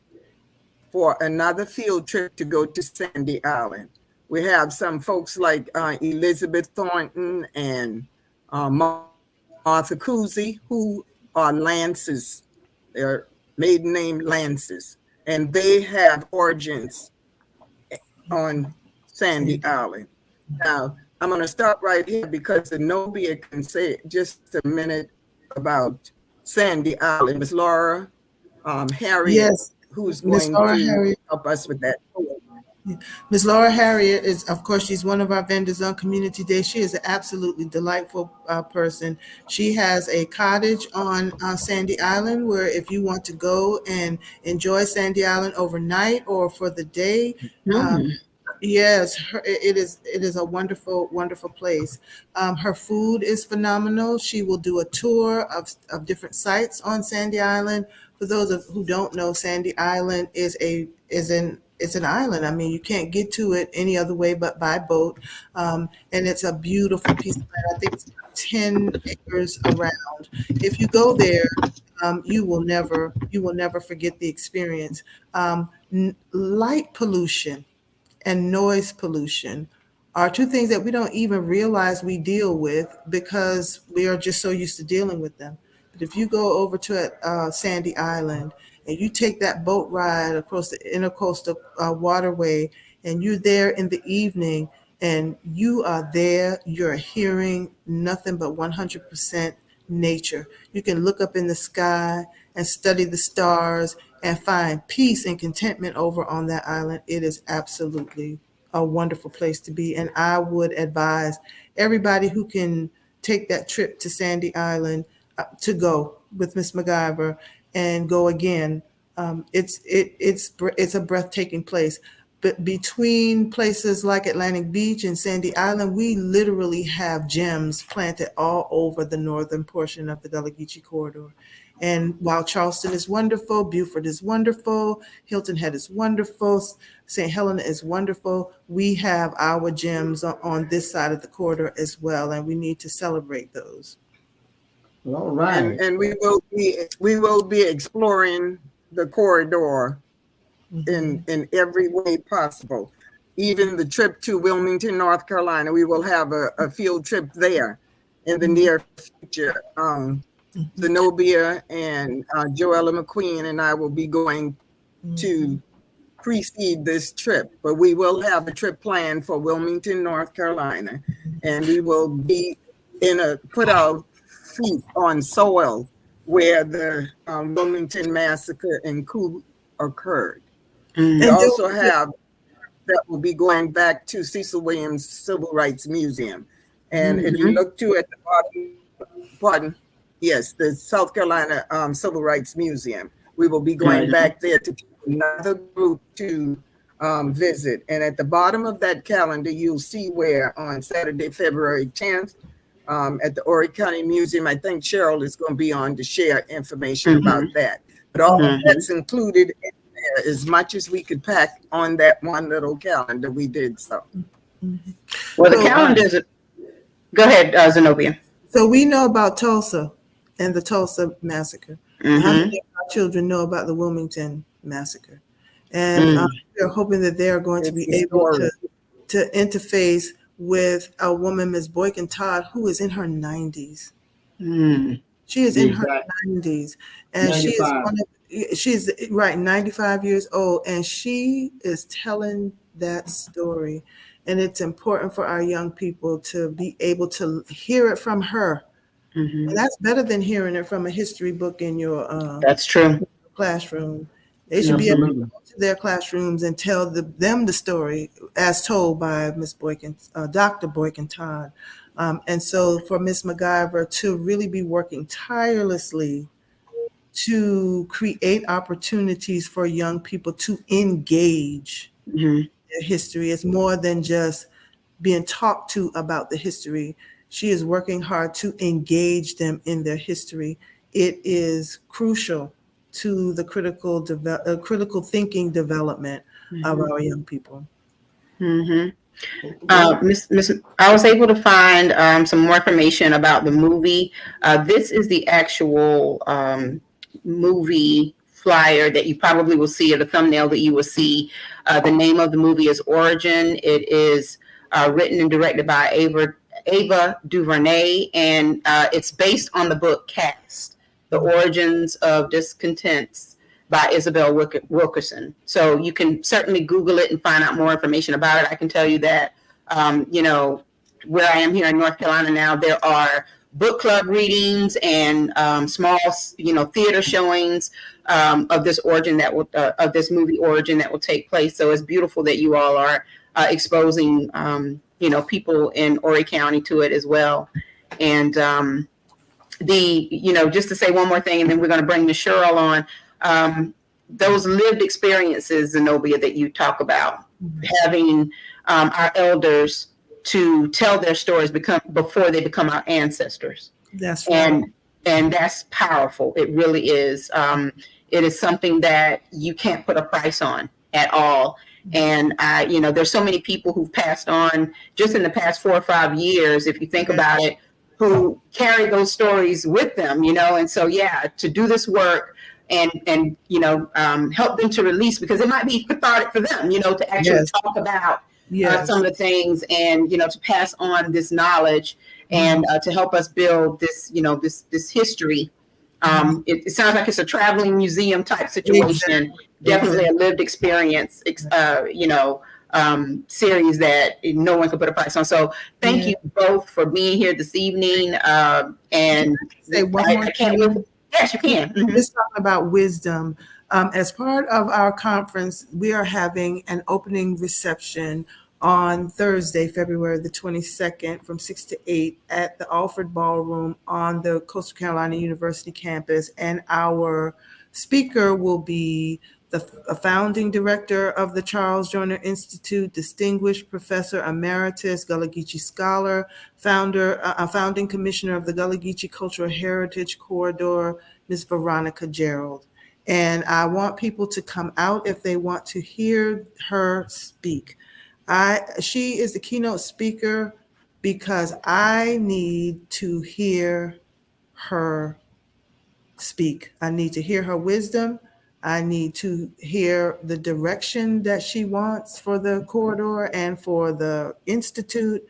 Speaker 5: for another field trip to go to Sandy Island. We have some folks like Elizabeth Thornton and Martha Cousy, who are Lances. Their maiden name Lances, and they have origins on Sandy Island. Now, I'm going to stop right here because Zenobia can say just a minute about Sandy Island. Miss Laura Harriet,
Speaker 4: Yes,
Speaker 5: who's
Speaker 4: Miss
Speaker 5: going
Speaker 4: Laura
Speaker 5: to
Speaker 4: Harriet.
Speaker 5: help us with that.
Speaker 4: Miss Laura Harriet is, of course, she's one of our vendors on Community Day. She is an absolutely delightful person. She has a cottage on Sandy Island where if you want to go and enjoy Sandy Island overnight or for the day, yes, it is a wonderful, wonderful place. Her food is phenomenal. She will do a tour of different sites on Sandy Island. For those who don't know, Sandy Island it's an island. I mean, you can't get to it any other way but by boat. And it's a beautiful piece of land. I think it's 10 acres around. If you go there, you will never forget the experience. Light pollution and noise pollution are two things that we don't even realize we deal with because we are just so used to dealing with them. But if you go over to Sandy Island and you take that boat ride across the intercoastal waterway and you're there in the evening and you are there, you're hearing nothing but 100% nature. You can look up in the sky and study the stars and find peace and contentment over on that island. It is absolutely a wonderful place to be. And I would advise everybody who can take that trip to Sandy Island to go with Miss MacGyver and go again. It's a breathtaking place. But between places like Atlantic Beach and Sandy Island, we literally have gems planted all over the northern portion of the Gullah Geechee corridor. And while Charleston is wonderful, Beaufort is wonderful, Hilton Head is wonderful, St. Helena is wonderful, we have our gems on this side of the corridor as well, and we need to celebrate those.
Speaker 3: All right.
Speaker 5: And we will be exploring the corridor in every way possible. Even the trip to Wilmington, North Carolina, we will have a field trip there in the near future. Zenobia and Joella McQueen and I will be going to precede this trip, but we will have a trip planned for Wilmington, North Carolina, and we will be put our feet on soil where the Wilmington massacre and coup occurred. We also have that will be going back to Cecil Williams Civil Rights Museum. And if you look at the bottom, yes, the South Carolina Civil Rights Museum, we will be going back there to another group to visit. And at the bottom of that calendar, you'll see where on Saturday, February 10th, at the Horry County Museum, I think Cheryl is going to be on to share information about that. But all that's included in there, as much as we could pack on that one little calendar, we did so.
Speaker 2: Well, the calendars. Go ahead, Zenobia.
Speaker 4: So we know about Tulsa and the Tulsa massacre. How many of our children know about the Wilmington massacre? And we're hoping that they are going to be able to interface with a woman, Ms. Boykin Todd, who is in her 90s. She is in her 90s, and 95. She's 95 years old, and she is telling that story. And it's important for our young people to be able to hear it from her. And that's better than hearing it from a history book in your
Speaker 2: that's true
Speaker 4: classroom. They should be able to go to their classrooms and tell them the story as told by Miss Boykin, Dr. Boykin Todd. And so for Miss MacGyver to really be working tirelessly to create opportunities for young people to engage their history. It's more than just being talked to about the history. She is working hard to engage them in their history. It is crucial to the critical thinking development of our young people.
Speaker 2: I was able to find some more information about the movie. This is the actual movie flyer that you probably will see, or the thumbnail that you will see. The name of the movie is Origin. It is written and directed by Ava DuVernay, and it's based on the book Caste, The Origins of Discontents by Isabel Wilkerson. So you can certainly Google it and find out more information about it. I can tell you that, where I am here in North Carolina now, there are book club readings and small, theater showings of this origin of this movie Origin that will take place. So it's beautiful that you all are exposing, people in Horry County to it as well. And just to say one more thing, and then we're going to bring Ms. Cheryl on. Those lived experiences, Zenobia, that you talk about, having our elders to tell their stories before they become our ancestors.
Speaker 4: That's right.
Speaker 2: And that's powerful. It really is. It is something that you can't put a price on at all. And there's so many people who've passed on just in the past 4 or 5 years, if you think about it, who carry those stories with them, and so, to do this work and help them to release, because it might be cathartic for them, to actually talk about some of the things and, to pass on this knowledge and to help us build this, this history. It sounds like it's a traveling museum type situation, definitely a lived experience, series that no one can put a price on. So thank you both for being here this evening. And
Speaker 4: say one more thing.
Speaker 2: Yes, you can.
Speaker 4: Just talking about wisdom. As part of our conference, we are having an opening reception on Thursday, February the 22nd from 6 to 8 at the Alfred Ballroom on the Coastal Carolina University campus. And our speaker will be the founding director of the Charles Joyner Institute, distinguished professor emeritus, Gullah Geechee scholar, founding commissioner of the Gullah Geechee Cultural Heritage Corridor, Ms. Veronica Gerald. And I want people to come out if they want to hear her speak. She is the keynote speaker because I need to hear her speak. I need to hear her wisdom. I need to hear the direction that she wants for the corridor and for the Institute.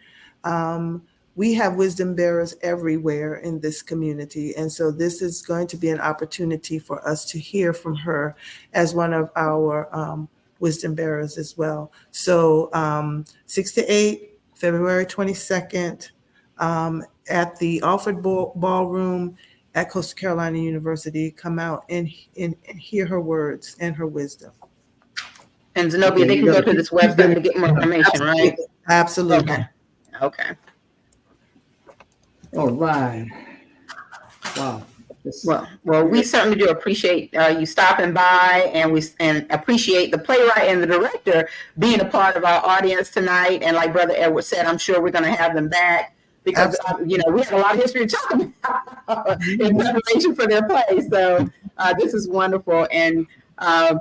Speaker 4: We have wisdom bearers everywhere in this community. And so this is going to be an opportunity for us to hear from her as one of our wisdom bearers as well. So 6 to 8, February 22nd, at the Alfred Ballroom at Coastal Carolina University. Come out and hear her words and her wisdom.
Speaker 2: And Zenobia, they can go to this website to get more information, right?
Speaker 4: Absolutely.
Speaker 2: Okay.
Speaker 3: All right. Wow.
Speaker 2: Well, we certainly do appreciate you stopping by, and appreciate the playwright and the director being a part of our audience tonight. And like Brother Edward said, I'm sure we're going to have them back because we have a lot of history to talk about in preparation for their play. So this is wonderful, and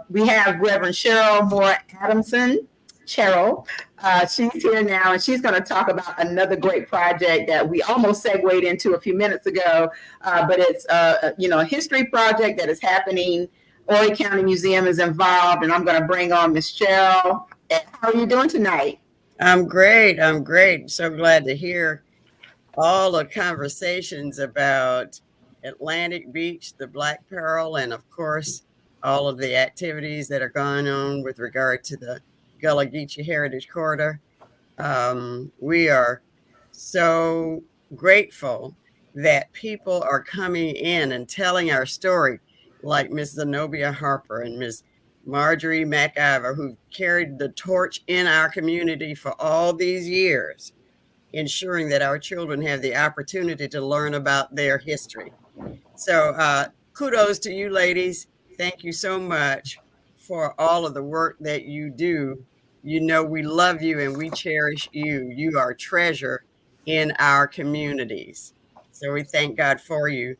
Speaker 2: we have Reverend Cheryl Moore Adamson. Cheryl, she's here now, and she's going to talk about another great project that we almost segued into a few minutes ago. But it's a history project that is happening. Horry County Museum is involved, and I'm going to bring on Miss Cheryl. How are you doing tonight?
Speaker 6: I'm great. So glad to hear all the conversations about Atlantic Beach, the Black Pearl, and of course, all of the activities that are going on with regard to the Gullah Geechee Heritage Corridor. We are so grateful that people are coming in and telling our story, like Miss Zenobia Harper and Miss Marjorie McIver, who carried the torch in our community for all these years, ensuring that our children have the opportunity to learn about their history. So kudos to you ladies. Thank you so much for all of the work that you do. You know, we love you and we cherish you. You are a treasure in our communities. So we thank God for you.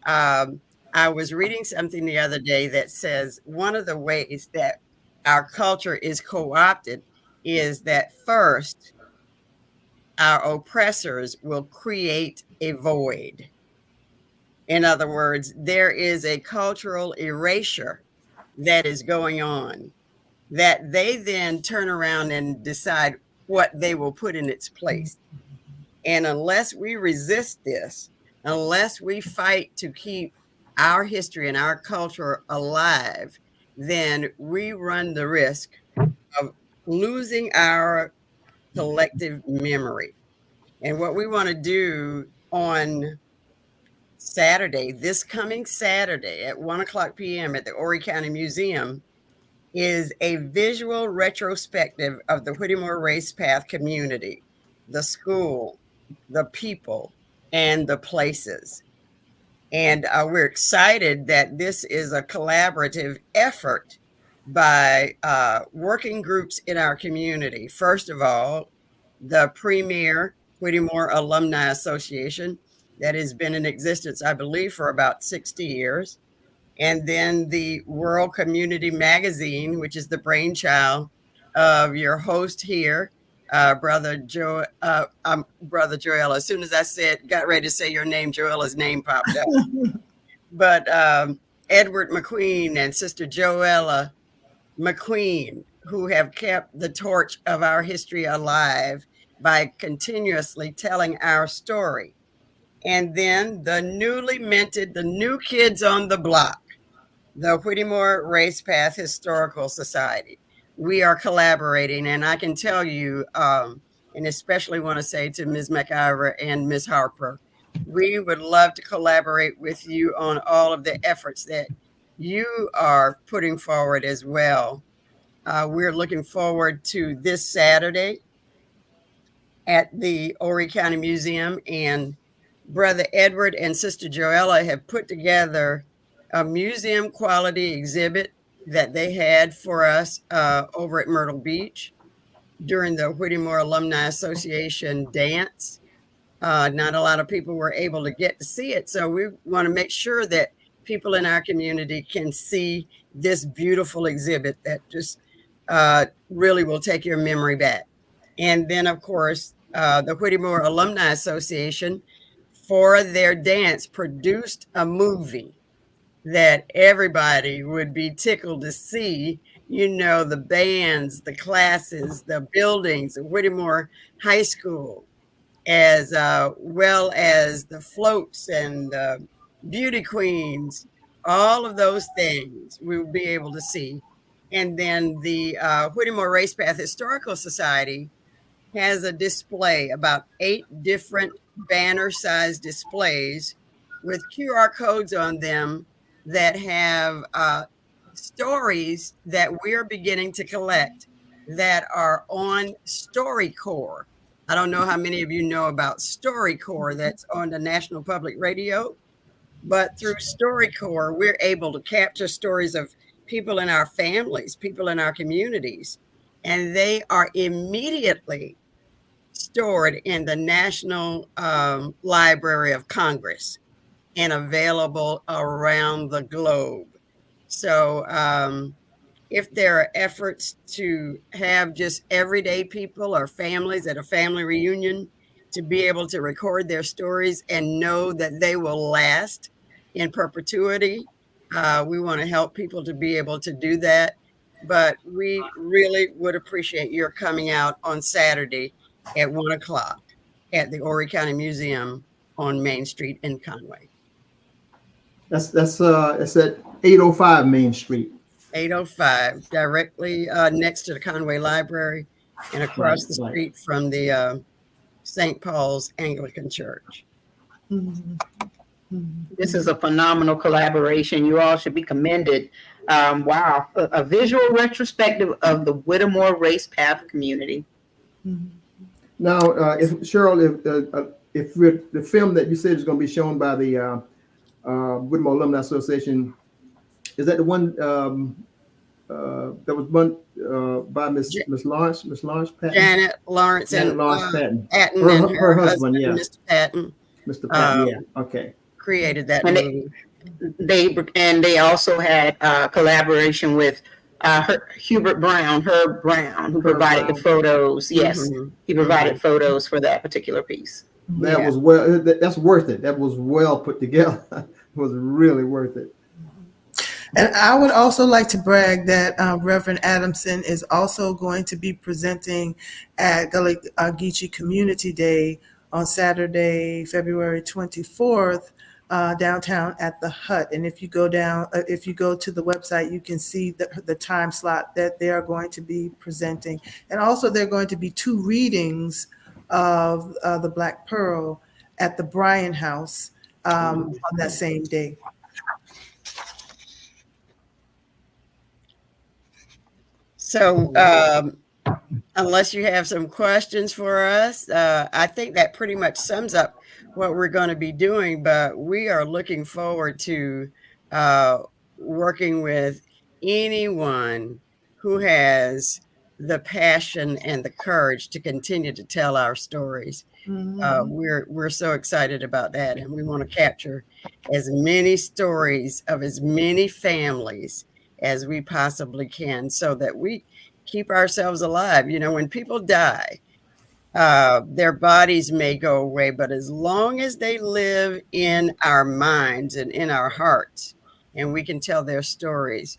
Speaker 6: I was reading something the other day that says one of the ways that our culture is co-opted is that first, our oppressors will create a void. In other words, there is a cultural erasure that is going on, that they then turn around and decide what they will put in its place. And unless we resist this, unless we fight to keep our history and our culture alive, then we run the risk of losing our collective memory. And what we want to do on Saturday, this coming Saturday at 1:00 p.m. at the Horry County Museum, is a visual retrospective of the Whittemore Race Path community, the school, the people, and the places. And we're excited that this is a collaborative effort by working groups in our community. First of all, the premier Whittemore Alumni Association that has been in existence, I believe, for about 60 years. And then the World Community Magazine, which is the brainchild of your host here, Brother Joel. As soon as I got ready to say your name, Joella's name popped up. But Edward McQueen and Sister Joella McQueen, who have kept the torch of our history alive by continuously telling our story. And then the newly minted, the new kids on the block, the Whittemore Race Path Historical Society. We are collaborating, and I can tell you, and especially want to say to Ms. McIver and Ms. Harper, we would love to collaborate with you on all of the efforts that you are putting forward as well. We're looking forward to this Saturday at the Horry County Museum, and Brother Edward and Sister Joella have put together a museum quality exhibit that they had for us over at Myrtle Beach during the Whittemore Alumni Association dance. Not a lot of people were able to get to see it, so we want to make sure that people in our community can see this beautiful exhibit that just really will take your memory back. And then, of course, the Whittemore Alumni Association, for their dance, produced a movie that everybody would be tickled to see. You know, the bands, the classes, the buildings, the Whittemore High School, as well as the floats and the beauty queens, all of those things we will be able to see. And then the Whittemore Race Path Historical Society has a display, about 8 different banner-sized displays with QR codes on them that have stories that we're beginning to collect that are on StoryCorps. I don't know how many of you know about StoryCorps that's on the National Public Radio, but through StoryCorps, we're able to capture stories of people in our families, people in our communities, and they are immediately stored in the National Library of Congress and available around the globe. So if there are efforts to have just everyday people or families at a family reunion to be able to record their stories and know that they will last in perpetuity, we want to help people to be able to do that. But we really would appreciate your coming out on Saturday at 1:00 at the Horry County Museum on Main Street in Conway.
Speaker 3: It's at 805 Main Street.
Speaker 6: 805, directly next to the Conway Library and across the street from the St. Paul's Anglican Church.
Speaker 2: This is a phenomenal collaboration. You all should be commended. Wow, a visual retrospective of the Whittemore Race Path community.
Speaker 3: Now, if the film that you said is going to be shown by the Whittemore Alumni Association, is that the one that was run by Miss Lawrence Patton?
Speaker 6: Janet Lawrence and
Speaker 3: Patton.
Speaker 6: Her
Speaker 3: husband, yeah.
Speaker 6: Mr. Patton.
Speaker 3: Mr. Patton, yeah. Okay.
Speaker 6: Created that movie.
Speaker 2: They also had collaboration with Herb Brown, who provided the photos. Yes, he provided photos for that particular piece.
Speaker 3: That's worth it. That was well put together. It was really worth it.
Speaker 4: And I would also like to brag that Reverend Adamson is also going to be presenting at Gullah Geechee Community Day on Saturday, February 24th, downtown at the Hut. And if you go to the website, you can see the time slot that they are going to be presenting. And also there are going to be 2 readings of the Black Pearl at the Bryan House on that same day.
Speaker 6: So unless you have some questions for us, I think that pretty much sums up what we're going to be doing, but we are looking forward to working with anyone who has the passion and the courage to continue to tell our stories. We're so excited about that, and we want to capture as many stories of as many families as we possibly can so that we keep ourselves alive. You know, when people die, their bodies may go away, but as long as they live in our minds and in our hearts, and we can tell their stories,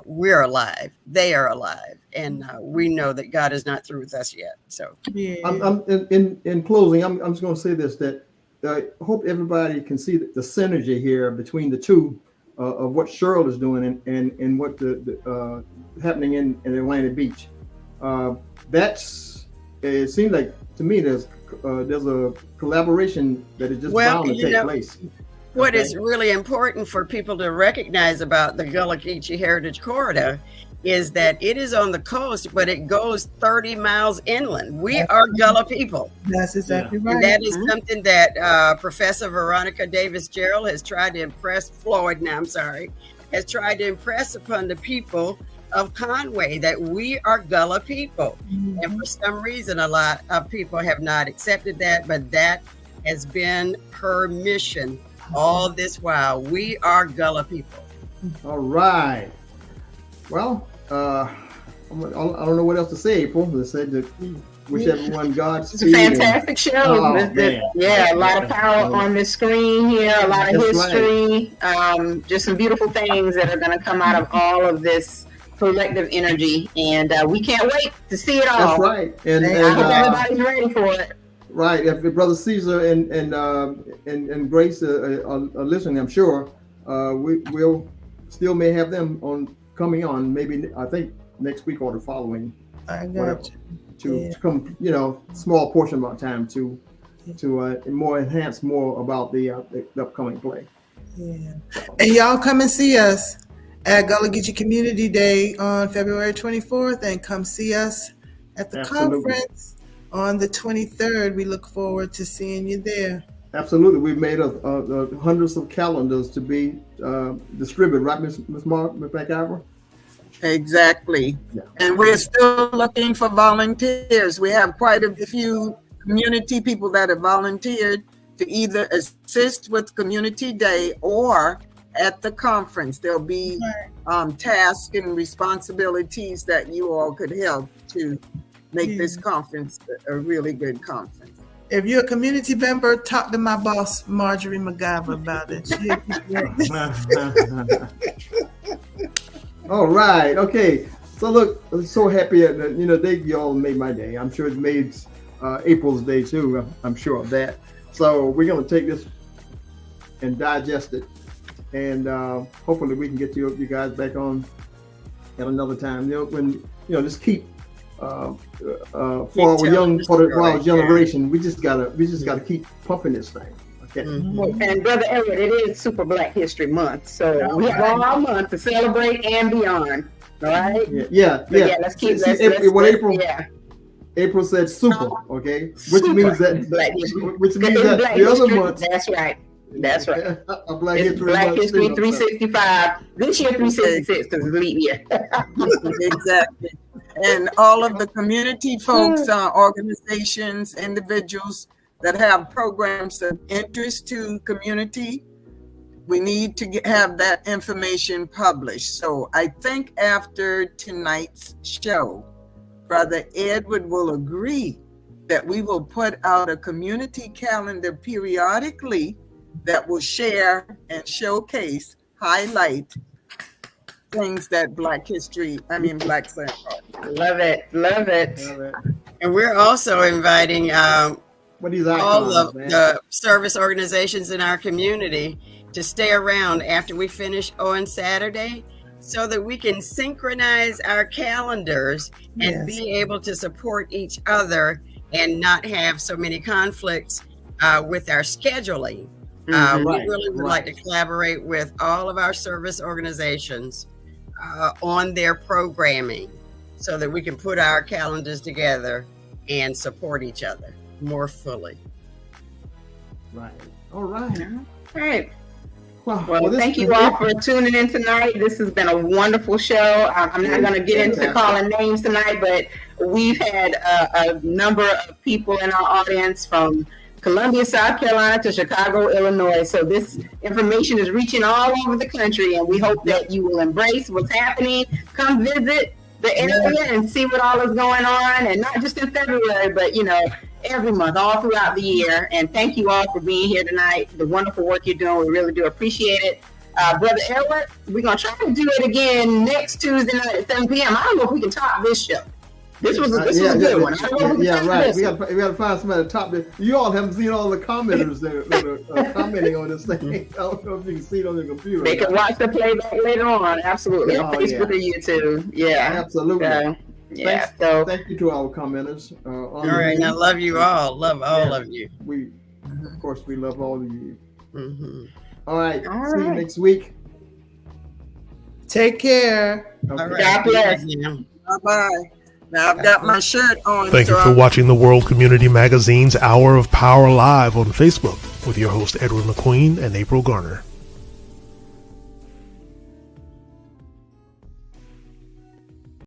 Speaker 6: we're alive. They are alive, and we know that God is not through with us yet. So,
Speaker 3: I'm in closing, I'm just going to say this: that I hope everybody can see the synergy here between the two of what Cheryl is doing and what the happening in Atlantic Beach. It seems like to me there's a collaboration that is just bound to take place.
Speaker 6: What is really important for people to recognize about the Gullah Geechee Heritage Corridor is that it is on the coast, but it goes 30 miles inland. We are Gullah people.
Speaker 4: That's exactly right.
Speaker 6: And that is something that Professor Veronica Davis-Gerald has tried to impress, has tried to impress upon the people of Conway, that we are Gullah people. And for some reason, a lot of people have not accepted that, but that has been her mission all this while. We are Gullah people.
Speaker 3: All right. Well, I don't know what else to say, April. They said that wish everyone Godspeed.
Speaker 2: It's a fantastic show. A lot of power on the screen here, a lot of history, just some beautiful things that are going to come out of all of this collective energy, and we can't wait to see it all.
Speaker 3: That's right. And
Speaker 2: I hope everybody's ready for it.
Speaker 3: Right. If Brother Cezar and Grace are listening, I'm sure we'll still may have them coming on. Maybe I think next week or the following.
Speaker 4: I got
Speaker 3: to come, small portion of our time to enhance more about the upcoming play.
Speaker 4: Yeah. And y'all come and see us at Gullah Geechee Community Day on February 24th, and come see us at the conference on the 23rd. We look forward to seeing you there.
Speaker 3: Absolutely. We've made hundreds of calendars to be distributed, right, Ms. McIver?
Speaker 5: Exactly. Yeah. And we're still looking for volunteers. We have quite a few community people that have volunteered to either assist with Community Day or at the conference. There'll be tasks and responsibilities that you all could help to make this conference a really good conference.
Speaker 4: If you're a community member, talk to my boss, Marjorie McGiver, about it.
Speaker 3: All right. Okay. So look, I'm so happy that, you all made my day. I'm sure it made April's day too. I'm sure of that. So we're going to take this and digest it. And hopefully we can get you guys back on at another time. Just keep for our young generation. We just gotta keep pumping this thing. Okay.
Speaker 2: Mm-hmm. And Brother Elliot, it is Super Black History Month, so we have all our month to celebrate and beyond. All right.
Speaker 3: Yeah.
Speaker 2: Let's keep.
Speaker 3: April said super. Okay, which means that the other month.
Speaker 2: That's right. That's right.
Speaker 3: Black
Speaker 2: History 365. This year 366 because it's leap year.
Speaker 5: Exactly. And all of the community folks, organizations, individuals that have programs of interest to community, we need to have that information published. So I think after tonight's show, Brother Edward will agree that we will put out a community calendar periodically that will share and showcase, highlight things that Black Science.
Speaker 2: Love it.
Speaker 6: And we're also inviting
Speaker 3: What these
Speaker 6: all
Speaker 3: icons,
Speaker 6: of
Speaker 3: man.
Speaker 6: the service organizations in our community to stay around after we finish on Saturday so that we can synchronize our calendars and
Speaker 4: Yes.
Speaker 6: be able to support each other and not have so many conflicts with our scheduling.
Speaker 2: Mhm.
Speaker 6: We
Speaker 3: Right,
Speaker 6: really would like to collaborate with all of our service organizations on their programming so that we can put our calendars together and support each other more fully.
Speaker 3: Right. All right.
Speaker 2: All right.
Speaker 3: Well,
Speaker 2: Thank you all for tuning in tonight. This has been a wonderful show. I'm not going to get into calling names tonight, but we've had a number of people in our audience from Columbia, South Carolina to Chicago, Illinois. So this information is reaching all over the country, and we hope that you will embrace what's happening. Come visit the area and see what all is going on, and not just in February, but every month, all throughout the year. And thank you all for being here tonight. The wonderful work you're doing, we really do appreciate it. Brother Edward, we're gonna try to do it again next Tuesday night at 7 p.m. I don't know if we can top this show. This was a good one. I don't know if we can top
Speaker 3: right.
Speaker 2: this
Speaker 3: We
Speaker 2: one.
Speaker 3: got to find somebody to top this. You all haven't seen all the commenters that are commenting on this thing. I don't know if you can see it on your computer.
Speaker 2: They can watch the playback later on. Absolutely. On
Speaker 3: Oh,
Speaker 2: Facebook or YouTube. Yeah.
Speaker 3: Absolutely.
Speaker 2: Yeah. So
Speaker 3: Thank you to our commenters.
Speaker 6: All right, and I love you all. Love all of you.
Speaker 3: We, of course, we love all of you.
Speaker 6: Mm-hmm.
Speaker 3: All right.
Speaker 2: All
Speaker 3: See you
Speaker 2: right.
Speaker 3: next week.
Speaker 4: Take care.
Speaker 3: Okay.
Speaker 6: All right.
Speaker 2: God bless.
Speaker 5: Bye-bye. Now I've got my shirt on.
Speaker 1: Thank you
Speaker 5: so
Speaker 1: for watching the World Community Magazine's Hour of Power Live on Facebook with your host Edward McQueen and April Garner.